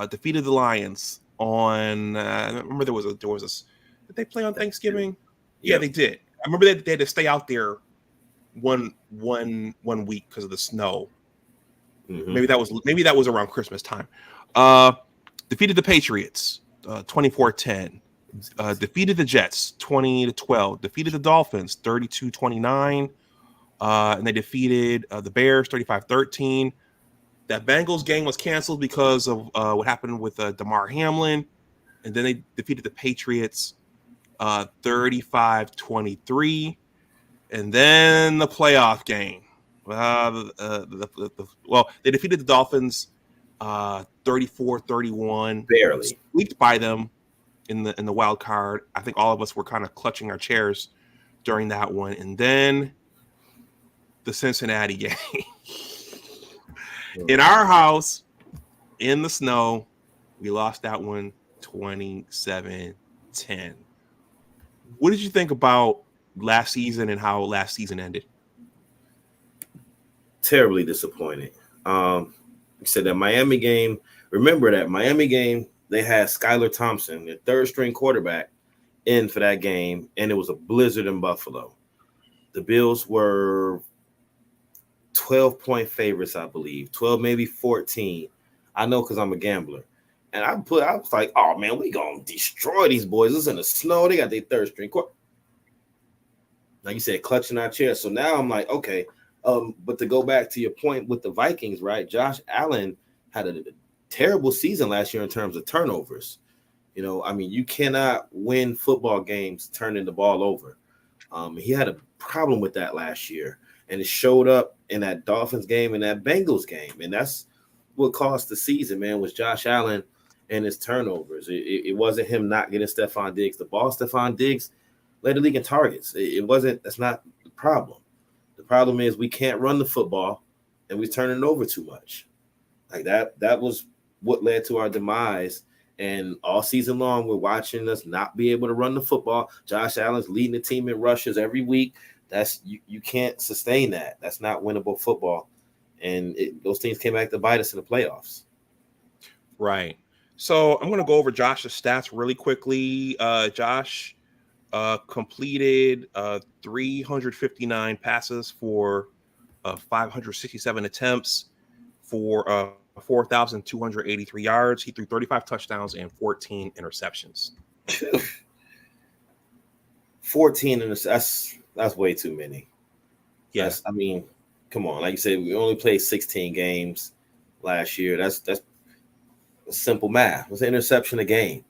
Defeated the Lions on. I remember there was a. Did they play on Thanksgiving? Yeah, they did. I remember they had to stay out there one week because of the snow. Maybe that was around Christmas time. Defeated the Patriots 24-10. Defeated the Jets 20-12. Defeated the Dolphins 32-29. And they defeated the Bears 35-13. That Bengals game was canceled because of what happened with Damar Hamlin. And then they defeated the Patriots 35-23. And then the playoff game. They defeated the Dolphins 34-31. Barely. Squeaked by them in the wild card. I think all of us were kind of clutching our chairs during that one. And then the Cincinnati game. In our house, in the snow, we lost that one 27-10. What did you think about last season and how last season ended? Terribly disappointed. You said that Miami game. Remember that Miami game, they had Skylar Thompson, the third-string quarterback, in for that game, and it was a blizzard in Buffalo. The Bills were 12-point favorites, I believe, 12, maybe 14. I know because I'm a gambler. And I was like, oh, man, we going to destroy these boys. It's in the snow. They got their third-string quarterback. Like you said, clutching our chairs. So now I'm like, okay. But to go back to your point with the Vikings, right? Josh Allen had a terrible season last year in terms of turnovers. You cannot win football games turning the ball over. He had a problem with that last year, and it showed up in that Dolphins game and that Bengals game. And that's what cost the season, man, was Josh Allen and his turnovers. It wasn't him not getting Stephon Diggs the ball. Stephon Diggs led the league in targets. That's not the problem. The problem is we can't run the football, and we're turning it over too much. Like that was what led to our demise. And all season long, we're watching us not be able to run the football. Josh Allen's leading the team in rushes every week. That's you can't sustain that. That's not winnable football. And those teams came back to bite us in the playoffs. Right. So I'm going to go over Josh's stats really quickly. Josh completed 359 passes for 567 attempts for 4,283 yards. He threw 35 touchdowns and 14 interceptions. 14 interceptions. That's way too many. Yes. I mean, come on. Like you said, we only played 16 games last year. That's simple math. It's an interception a game,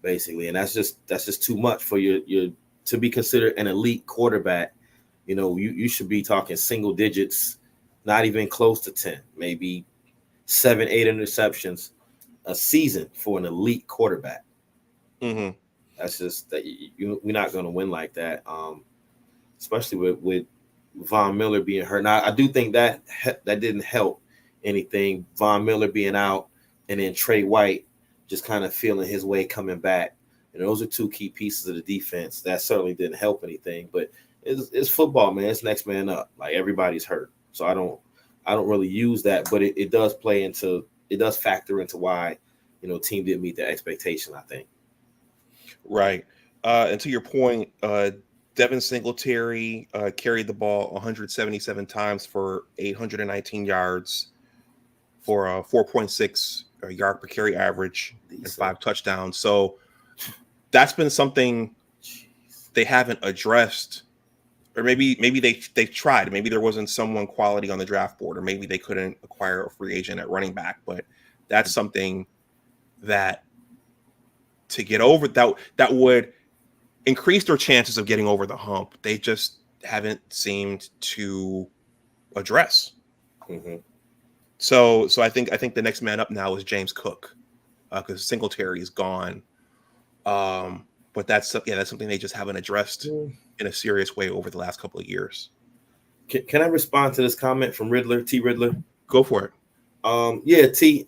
basically, and that's just too much for your to be considered an elite quarterback. You know, you should be talking single digits, not even close to 10, maybe 7, 8 interceptions a season for an elite quarterback. Mm-hmm. That's just that we're not going to win like that, especially with Von Miller being hurt. Now, I do think that didn't help anything. Von Miller being out, and then Trey White just kind of feeling his way coming back. And those are two key pieces of the defense. That certainly didn't help anything. But it's football, man. It's next man up. Like, everybody's hurt. So I don't really use that, but it does factor into why, team didn't meet the expectation, I think. Right. And to your point, Devin Singletary carried the ball 177 times for 819 yards for a 4.6 yard per carry average and 5 touchdowns. So that's been something they haven't addressed, or maybe they've tried. Maybe there wasn't someone quality on the draft board, or maybe they couldn't acquire a free agent at running back. But that's something that to get over that would increase their chances of getting over the hump. They just haven't seemed to address. Mm-hmm. So I think the next man up now is James Cook, because Singletary is gone. But that's something they just haven't addressed in a serious way over the last couple of years. Can I respond to this comment from T. Riddler? Go for it. Yeah, T.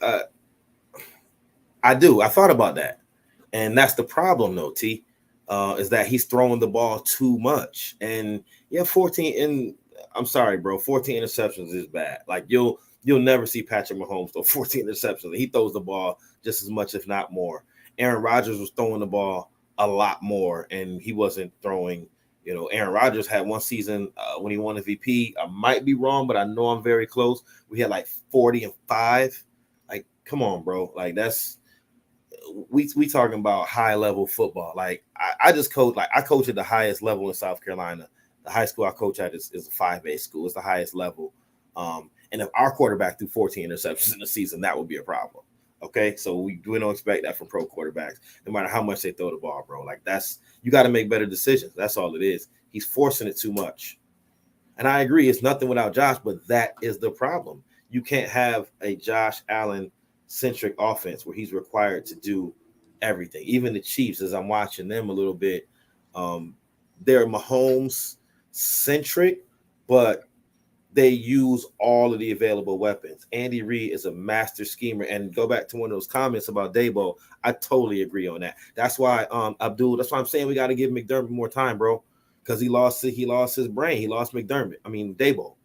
I do. I thought about that, and that's the problem, though. T. Is that he's throwing the ball too much, and 14. And I'm sorry, bro, 14 interceptions is bad. Like you'll never see Patrick Mahomes throw 14 interceptions. He throws the ball just as much, if not more. Aaron Rodgers was throwing the ball a lot more, and he wasn't throwing. Aaron Rodgers had one season when he won MVP. I might be wrong, but I know I'm very close. We had like 40 and 5. Like, come on, bro. Like we talking about high level football. Like I just coach. Like I coach at the highest level in South Carolina. The high school I coach at is a 5A school. It's the highest level. And if our quarterback threw 14 interceptions in the season, that would be a problem. Okay, so we don't expect that from pro quarterbacks, no matter how much they throw the ball, bro. Like you got to make better decisions. That's all it is. He's forcing it too much. And I agree, it's nothing without Josh, but that is the problem. You can't have a Josh Allen centric offense where he's required to do everything. Even the Chiefs, as I'm watching them a little bit, they're Mahomes centric, but they use all of the available weapons. Andy Reid is a master schemer. And go back to one of those comments about Dabo. I totally agree on that. That's why Abdul, that's why I'm saying we got to give McDermott more time, bro. Because he lost his brain. He lost Dabo,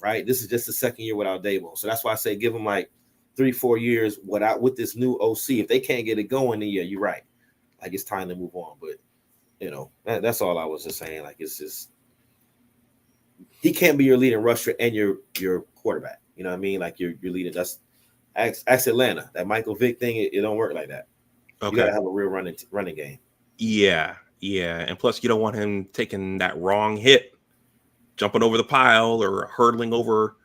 right? This is just the second year without Dabo. So that's why I say give him like 3-4 years with this new OC. If they can't get it going, then yeah, you're right. Like it's time to move on. But that's all I was just saying. Like it's just he can't be your leading rusher and your quarterback. You know what I mean? Like your leader. That's ask Atlanta. That Michael Vick thing, it don't work like that. Okay. You gotta have a real running game. Yeah. And plus you don't want him taking that wrong hit, jumping over the pile or hurdling over,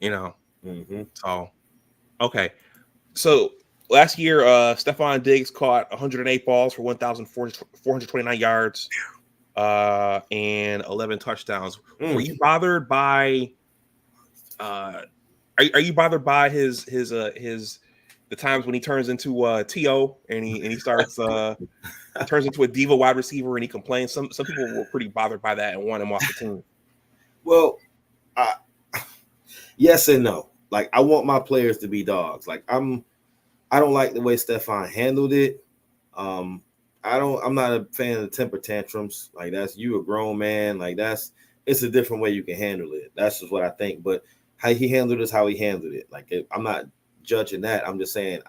Mm-hmm. So okay. So last year, Stephon Diggs caught 108 balls for 1,429 yards. And 11 touchdowns. Were you bothered by are you bothered by his the times when he turns into T.O. and he starts turns into a diva wide receiver and he complains? Some people were pretty bothered by that and want him off the team. Well, yes and no. Like I want my players to be dogs. Like I don't like the way Stephon handled it. I'm not a fan of the temper tantrums. Like, that's, you a grown man. Like, it's a different way you can handle it. That's just what I think. But how he handled it is how he handled it. Like, I'm not judging that. I'm just saying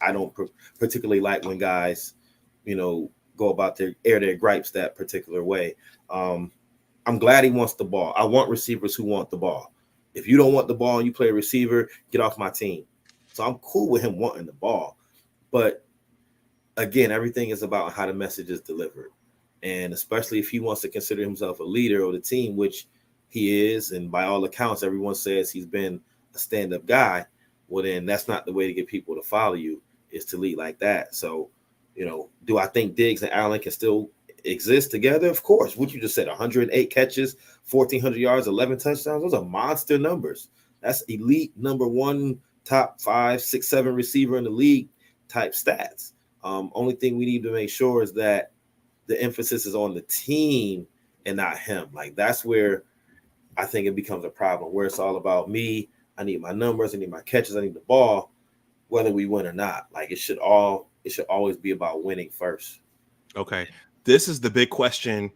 I don't particularly like when guys, go about air their gripes that particular way. I'm glad he wants the ball. I want receivers who want the ball. If you don't want the ball and you play a receiver, get off my team. So I'm cool with him wanting the ball. But again, everything is about how the message is delivered. And especially if he wants to consider himself a leader of the team, which he is, and by all accounts, everyone says he's been a stand-up guy, well, then that's not the way to get people to follow you, is to lead like that. So, do I think Diggs and Allen can still exist together? Of course. What you just said, 108 catches, 1,400 yards, 11 touchdowns. Those are monster numbers. That's elite number one, top 5, 6, 7 receiver in the league type stats. Only thing we need to make sure is that the emphasis is on the team and not him. Like, that's where I think it becomes a problem, where it's all about me. I need my numbers. I need my catches. I need the ball, whether we win or not. Like, it should always be about winning first. Okay. This is the big question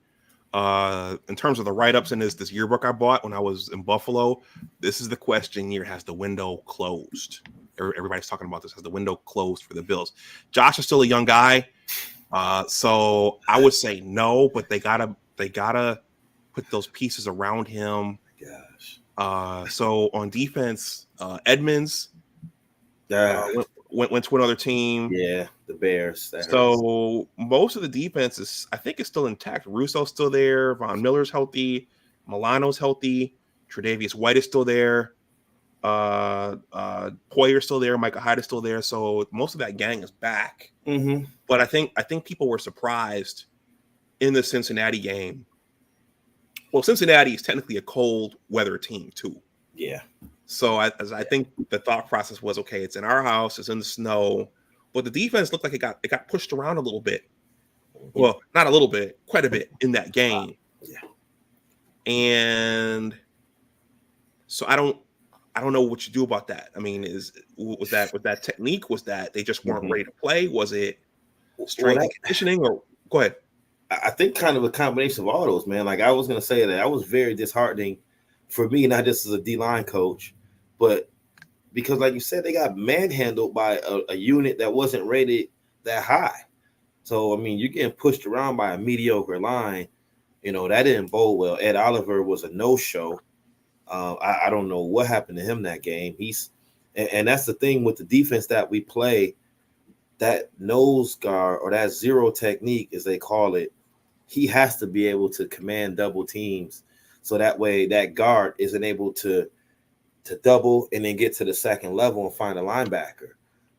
in terms of the write-ups in this yearbook I bought when I was in Buffalo. This is the question here: has the window closed? Everybody's talking about this. Has the window closed for the Bills? Josh is still a young guy, so I would say no. But they gotta put those pieces around him. Gosh. So on defense, Edmonds went to another team. Yeah, the Bears. So most of the defense I think is still intact. Russo's still there. Von Miller's healthy. Milano's healthy. Tre'Davious White is still there. Poyer's still there. Micah Hyde is still there. So most of that gang is back. Mm-hmm. But I think people were surprised in the Cincinnati game. Well, Cincinnati is technically a cold weather team too. Yeah. So I think the thought process was, okay, it's in our house, it's in the snow, but the defense looked like it got pushed around a little bit. Well, not a little bit, quite a bit in that game. Yeah. And so I don't know what you do about that. I mean, was that technique? Was that they just weren't ready to play? Was it strength and conditioning? Or go ahead. I think kind of a combination of all those, man. Like, I was going to say that was very disheartening for me, not just as a D-line coach, but because, like you said, they got manhandled by a unit that wasn't rated that high. So, I mean, you're getting pushed around by a mediocre line. That didn't bode well. Ed Oliver was a no-show. I don't know what happened to him that game. And that's the thing with the defense that we play, that nose guard, or that zero technique, as they call it, he has to be able to command double teams. So that way that guard isn't able to double and then get to the second level and find a linebacker.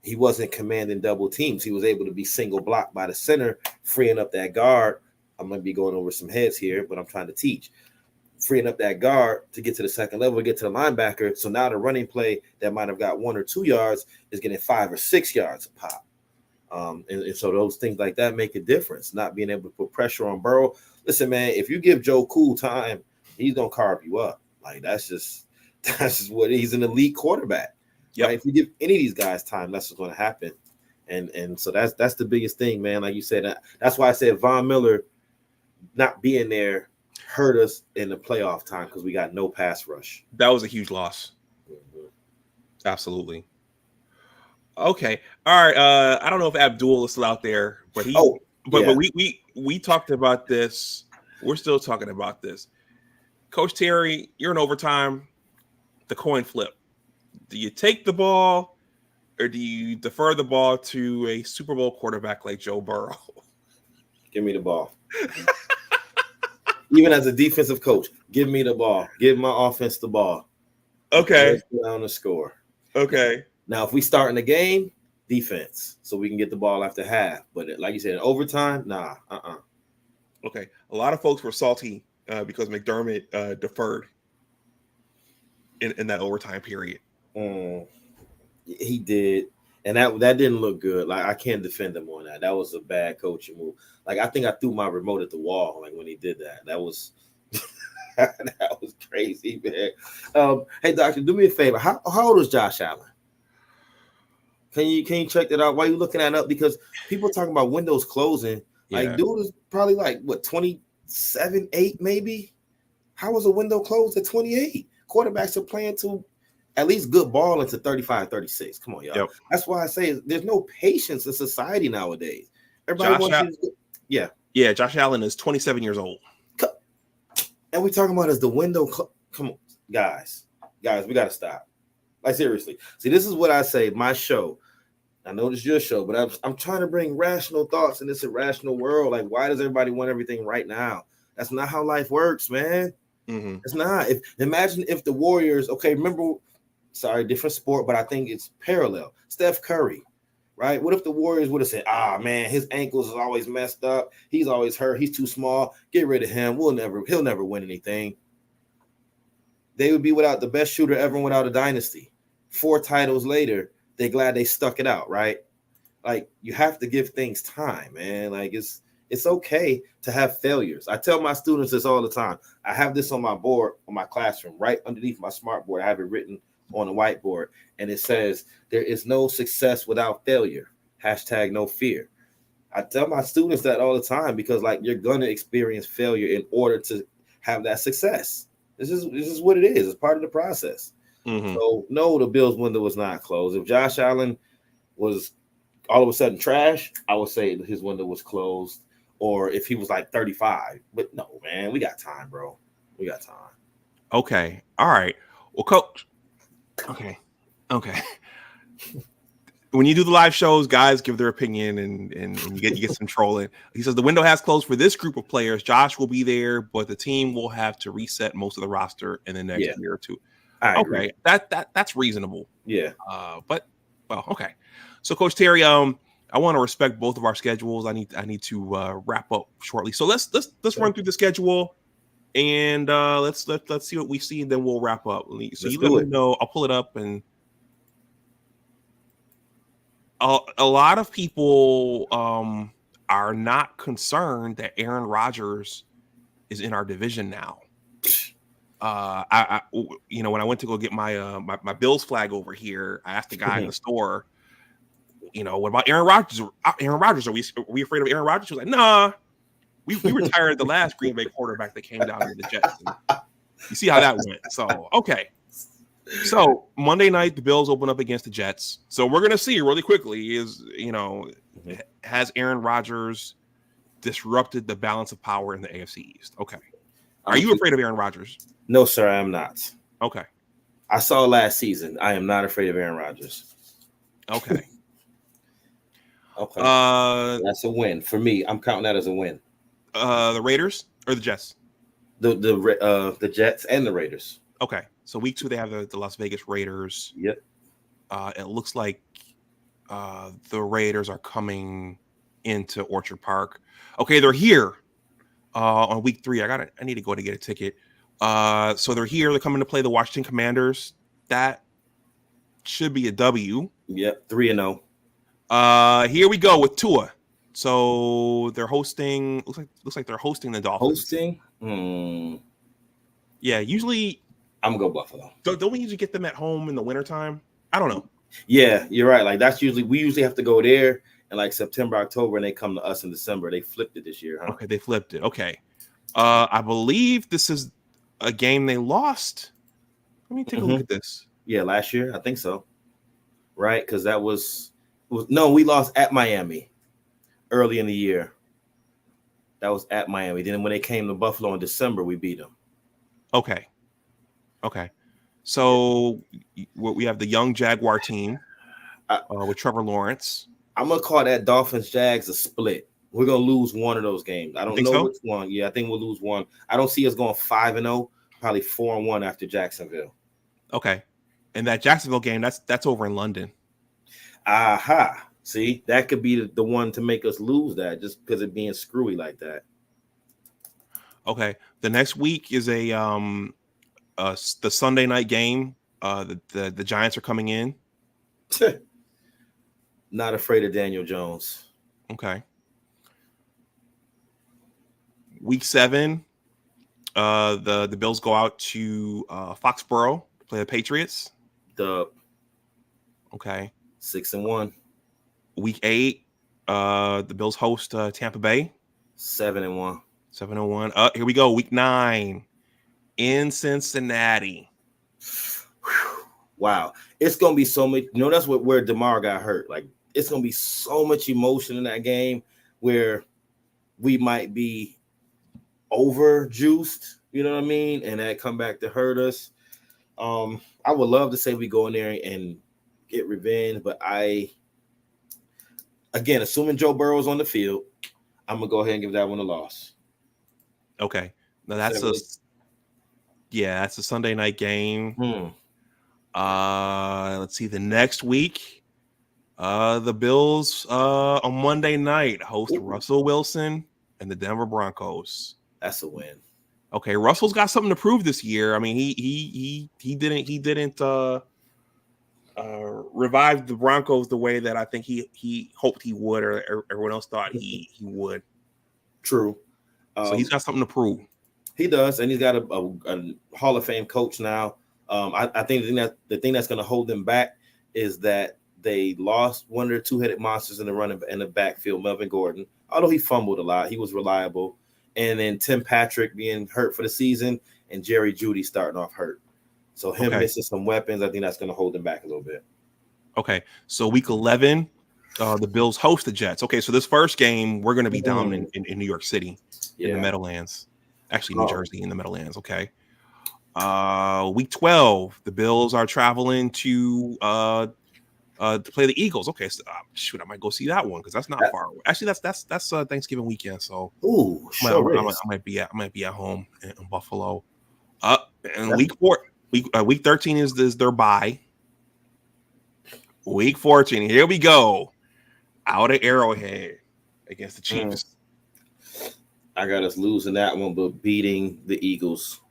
He wasn't commanding double teams. He was able to be single blocked by the center, freeing up that guard. I'm going to be going over some heads here, but I'm trying to teach. Freeing up that guard to get to the second level, get to the linebacker. So now the running play that might have got 1 or 2 yards is getting 5 or 6 yards a pop. And so those things like that make a difference, not being able to put pressure on Burrow. Listen, man, if you give Joe Cool time, he's going to carve you up. Like, that's just what he's an elite quarterback. Yep. Right? If you give any of these guys time, that's what's going to happen. And so that's the biggest thing, man. Like you said, that's why I said Von Miller not being there hurt us in the playoff time, because we got no pass rush. That was a huge loss. Mm-hmm. Absolutely. Okay. All right. I don't know if Abdul is still out there, but but we talked about this. We're still talking about this. Coach Terry, you're in overtime. The coin flip. Do you take the ball, or do you defer the ball to a Super Bowl quarterback like Joe Burrow? Give me the ball. Even as a defensive coach, give me the ball. Give my offense the ball. Okay. Let's get down the score. Okay. Now, if we start in the game, defense, so we can get the ball after half. But like you said, in overtime, nah. Okay. A lot of folks were salty because McDermott deferred in that overtime period. He did. And that didn't look good. Like, I can't defend him on that. That was a bad coaching move. Like, I think I threw my remote at the wall, like, when he did that. That was that was crazy, man. Hey, doctor, do me a favor. How old is Josh Allen? Can you check that out? Why are you looking that up? Because people talking about windows closing. Like, dude is probably like what 27, 8 maybe. How was the window closed at 28? Quarterbacks are playing to at least good ball into 35, 36. Come on, y'all. Yep. That's why I say there's no patience in society nowadays. Everybody wants you to, Yeah, Josh Allen is 27 years old. And we're talking about is the window. Come on, guys, we got to stop. Like, seriously. See, this is what I say. My show. I know this is your show, but I'm trying to bring rational thoughts in this irrational world. Like, why does everybody want everything right now? That's not how life works, man. Mm-hmm. It's not. Imagine if the Warriors, different sport, but I think it's parallel. Steph Curry, right? What if the Warriors would have said, man, his ankles is always messed up. He's always hurt. He's too small. Get rid of him. He'll never win anything. They would be without the best shooter ever without a dynasty. 4 titles later, they're glad they stuck it out, right? Like, you have to give things time, man. Like, it's okay to have failures. I tell my students this all the time. I have this on my board, on my classroom, right underneath my smart board. I have it written on the whiteboard, and it says, there is no success without failure. #no fear. I tell my students that all the time because, like, you're going to experience failure in order to have that success. This is what it is. It's part of the process. Mm-hmm. So, no, the Bills' window was not closed. If Josh Allen was all of a sudden trash, I would say his window was closed. Or if he was like 35. But no, man, we got time, bro. We got time. Okay. All right. Well, Coach. Okay. When you do the live shows, guys give their opinion and you get some trolling. He says the window has closed for this group of players. Josh will be there, but the team will have to reset most of the roster in the next year or two. Okay, that's reasonable. Yeah. Okay. So, Coach Terry, I want to respect both of our schedules. I need to wrap up shortly. So let's run through the schedule and let's see what we see, and then we'll wrap up. So you let me know. I'll pull it up, and a lot of people are not concerned that Aaron Rodgers is in our division now. I when I went to go get my my Bills flag over here, I asked the guy in the store, what about Aaron Rodgers? Are we afraid of Aaron Rodgers? He was like, nah, we retired the last Green Bay quarterback that came down to the Jets. And you see how that went. So, okay. So Monday night, the Bills open up against the Jets. So we're going to see really quickly has Aaron Rodgers disrupted the balance of power in the AFC East? Okay. Are you afraid of Aaron Rodgers? No, sir, I am not. Okay. I saw last season. I am not afraid of Aaron Rodgers. Okay. Okay. That's a win for me. I'm counting that as a win. The Raiders or the Jets? The Jets and the Raiders. Okay. So week 2 they have the Las Vegas Raiders. Yep. It looks like the Raiders are coming into Orchard Park. Okay, they're here on week 3. I need to go to get a ticket. So they're here. They're coming to play the Washington Commanders. That should be a W. Yep, 3-0. Here we go with Tua. So they're hosting. Looks like they're hosting the Dolphins. Yeah, usually I'm gonna go Buffalo. Don't we usually get them at home in the wintertime? I don't know. Yeah, you're right. Like we usually have to go there in like September, October, and they come to us in December. They flipped it this year, huh? Okay, they flipped it. Okay. I believe this is a game they lost. Let me take a look at this. Yeah, last year, I think so. Right? Because we lost at Miami early in the year. That was at Miami. Then when they came to Buffalo in December, we beat them. Okay. So we have the young Jaguar team with Trevor Lawrence. I'm going to call that Dolphins-Jags a split. We're going to lose one of those games. I don't know which one. Yeah, I think we'll lose one. I don't see us going 5-0, probably 4-1 after Jacksonville. Okay. And that Jacksonville game, that's over in London. Aha. See, that could be the one to make us lose that just because of being screwy like that. Okay. The next week is the Sunday night game. The Giants are coming in. Not afraid of Daniel Jones. Okay. Week 7, the Bills go out to Foxborough to play the Patriots. Okay. 6-1. Week 8, the Bills host Tampa Bay. 7-1. 7-1. Here we go. Week 9 in Cincinnati. Wow. It's going to be so much. That's where DeMar got hurt. Like, it's going to be so much emotion in that game where we might be over juiced, you know what I mean? And that come back to hurt us. I would love to say we go in there and get revenge, but again, assuming Joe Burrow's on the field, I'm going to go ahead and give that one a loss. Okay. Now that's a Sunday night game. Let's see. The next week, the Bills on Monday night host Russell Wilson and the Denver Broncos. That's a win. Okay, Russell's got something to prove this year. I mean, he didn't revive the Broncos the way that I think he hoped he would, or everyone else thought he would. True. So he's got something to prove. He does, and he's got a Hall of Fame coach now. I think the thing that's going to hold them back is that they lost one of their two-headed monsters in the backfield, Melvin Gordon. Although he fumbled a lot, he was reliable. And then Tim Patrick being hurt for the season, and Jerry Jeudy starting off hurt. So him missing some weapons, I think that's going to hold them back a little bit. Okay, so week 11, the Bills host the Jets. Okay, so this first game, we're going to be down in New York City, in the Meadowlands. Actually, New Jersey in the Meadowlands, okay. Week 12, the Bills are traveling to play the Eagles. Okay, so, I might go see that one because that's not far away. Actually, that's Thanksgiving weekend, so I might be at home in Buffalo. And week 13 is their bye. Week 14, here we go, out at Arrowhead against the Chiefs. I got us losing that one, but beating the Eagles.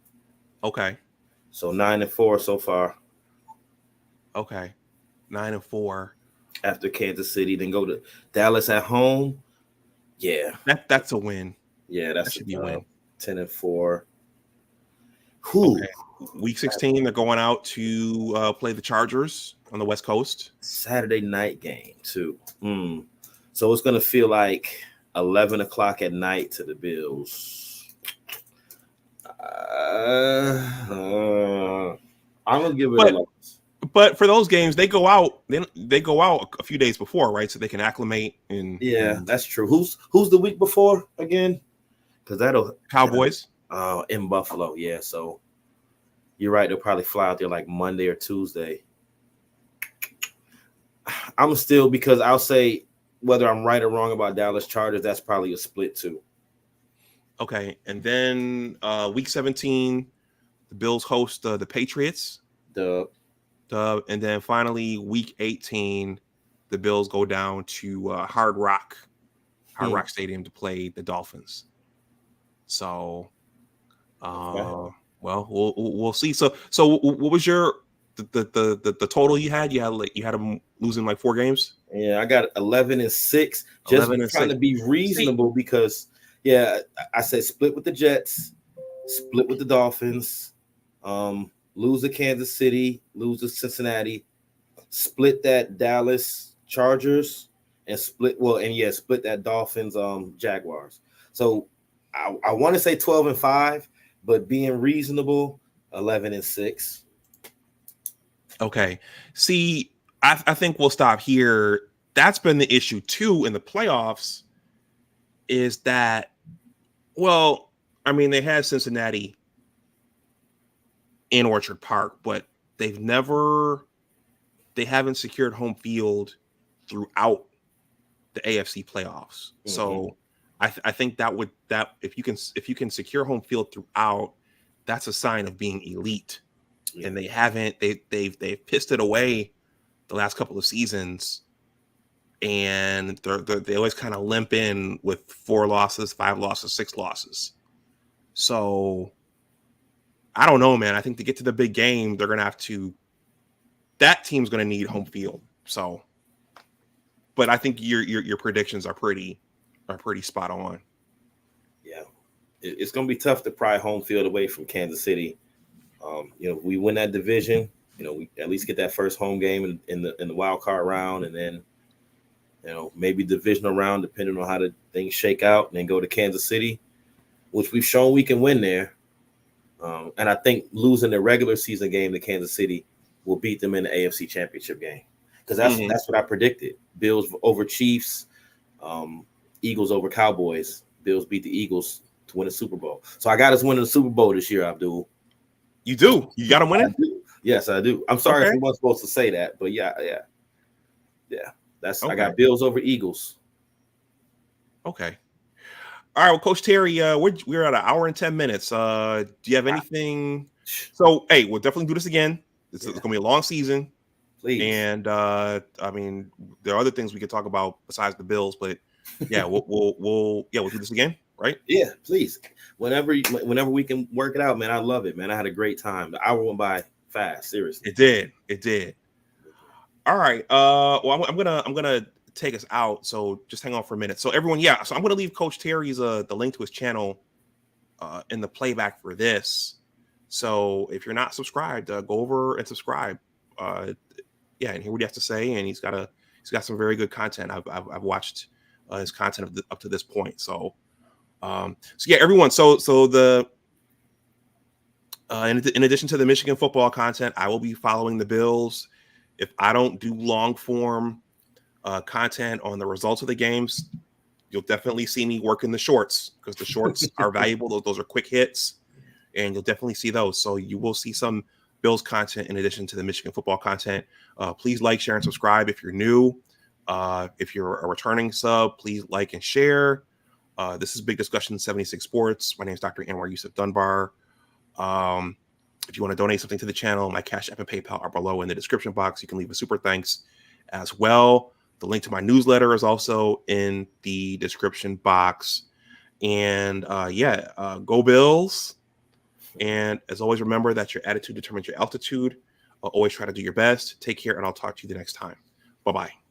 Okay. So 9-4 so far. Okay. 9-4. After Kansas City, then go to Dallas at home. Yeah. That's a win. Yeah, that should be a win. 10-4. Okay. Week 16, they're going out to play the Chargers on the West Coast. Saturday night game, too. So it's going to feel like 11 o'clock at night to the Bills. I'm going to give it a loss. But for those games, they go out a few days before, right? So they can acclimate. That's true. Who's the week before again? Because Cowboys. In Buffalo, yeah. So you're right. They'll probably fly out there like Monday or Tuesday. I'm still, because I'll say whether I'm right or wrong about Dallas Chargers, that's probably a split too. Okay, and then week 17, the Bills host the Patriots. And then finally, week 18, the Bills go down to Hard Rock Stadium to play the Dolphins. So, well, we'll see. So what was your the total you had? You had them losing like 4 games. Yeah, I got 11-6. Just trying to be reasonable because I said split with the Jets, split with the Dolphins. Lose to Kansas City, lose to Cincinnati, split that Dallas Chargers, and split that Dolphins Jaguars. So I want to say 12-5, but being reasonable, 11-6. Okay. See, I think we'll stop here. That's been the issue too in the playoffs, is that, well, I mean, they had Cincinnati in Orchard Park, but they haven't secured home field throughout the AFC playoffs. Mm-hmm. So I think that if you can secure home field throughout, that's a sign of being elite. Yeah. And they've pissed it away the last couple of seasons, and they always kind of limp in with 4 losses, 5 losses, 6 losses. So I don't know, man. I think to get to the big game, they're going to have to – that team's going to need home field. So, but I think your predictions are pretty spot on. Yeah. It's going to be tough to pry home field away from Kansas City. We win that division, we at least get that first home game in the wild card round, and maybe divisional round, depending on how the things shake out, and then go to Kansas City, which we've shown we can win there. And I think losing the regular season game to Kansas City will beat them in the AFC Championship game, because that's what I predicted. Bills over Chiefs, Eagles over Cowboys. Bills beat the Eagles to win the Super Bowl. So I got us winning the Super Bowl this year, Abdul. You do? You got to win it? Yes, I do. I'm sorry if we weren't supposed to say that, but yeah. That's I got Bills over Eagles. Okay. All right, well, Coach Terry, we're at 1 hour and 10 minutes. Do you have anything? So, hey, we'll definitely do this again. It's going to be a long season. Please. And I mean, there are other things we could talk about besides the Bills, but yeah, we'll do this again, right? Yeah, please. Whenever we can work it out, man. I love it, man. I had a great time. The hour went by fast. Seriously, it did. All right. Well, I'm gonna take us out. So just hang on for a minute. So everyone, so I'm gonna leave Coach Terry's the link to his channel in the playback for this. So if you're not subscribed, go over and subscribe. And hear what he has to say. And he's got some very good content. I've watched his content up to this point. So everyone. So the in addition to the Michigan football content, I will be following the Bills. If I don't do long form content on the results of the games, you'll definitely see me working the shorts, because the shorts are valuable. Those are quick hits, and you'll definitely see those. So you will see some Bills content in addition to the Michigan football content. Please like, share, and subscribe if you're new. If you're a returning sub, please like and share. This is Big Discussion 76 Sports. My name is Dr. Anwar Yusuf Dunbar. If you want to donate something to the channel, my Cash App and PayPal are below in the description box. You can leave a super thanks as well. The link to my newsletter is also in the description box. And go Bills. And as always, remember that your attitude determines your altitude. Always try to do your best. Take care, and I'll talk to you the next time. Bye-bye.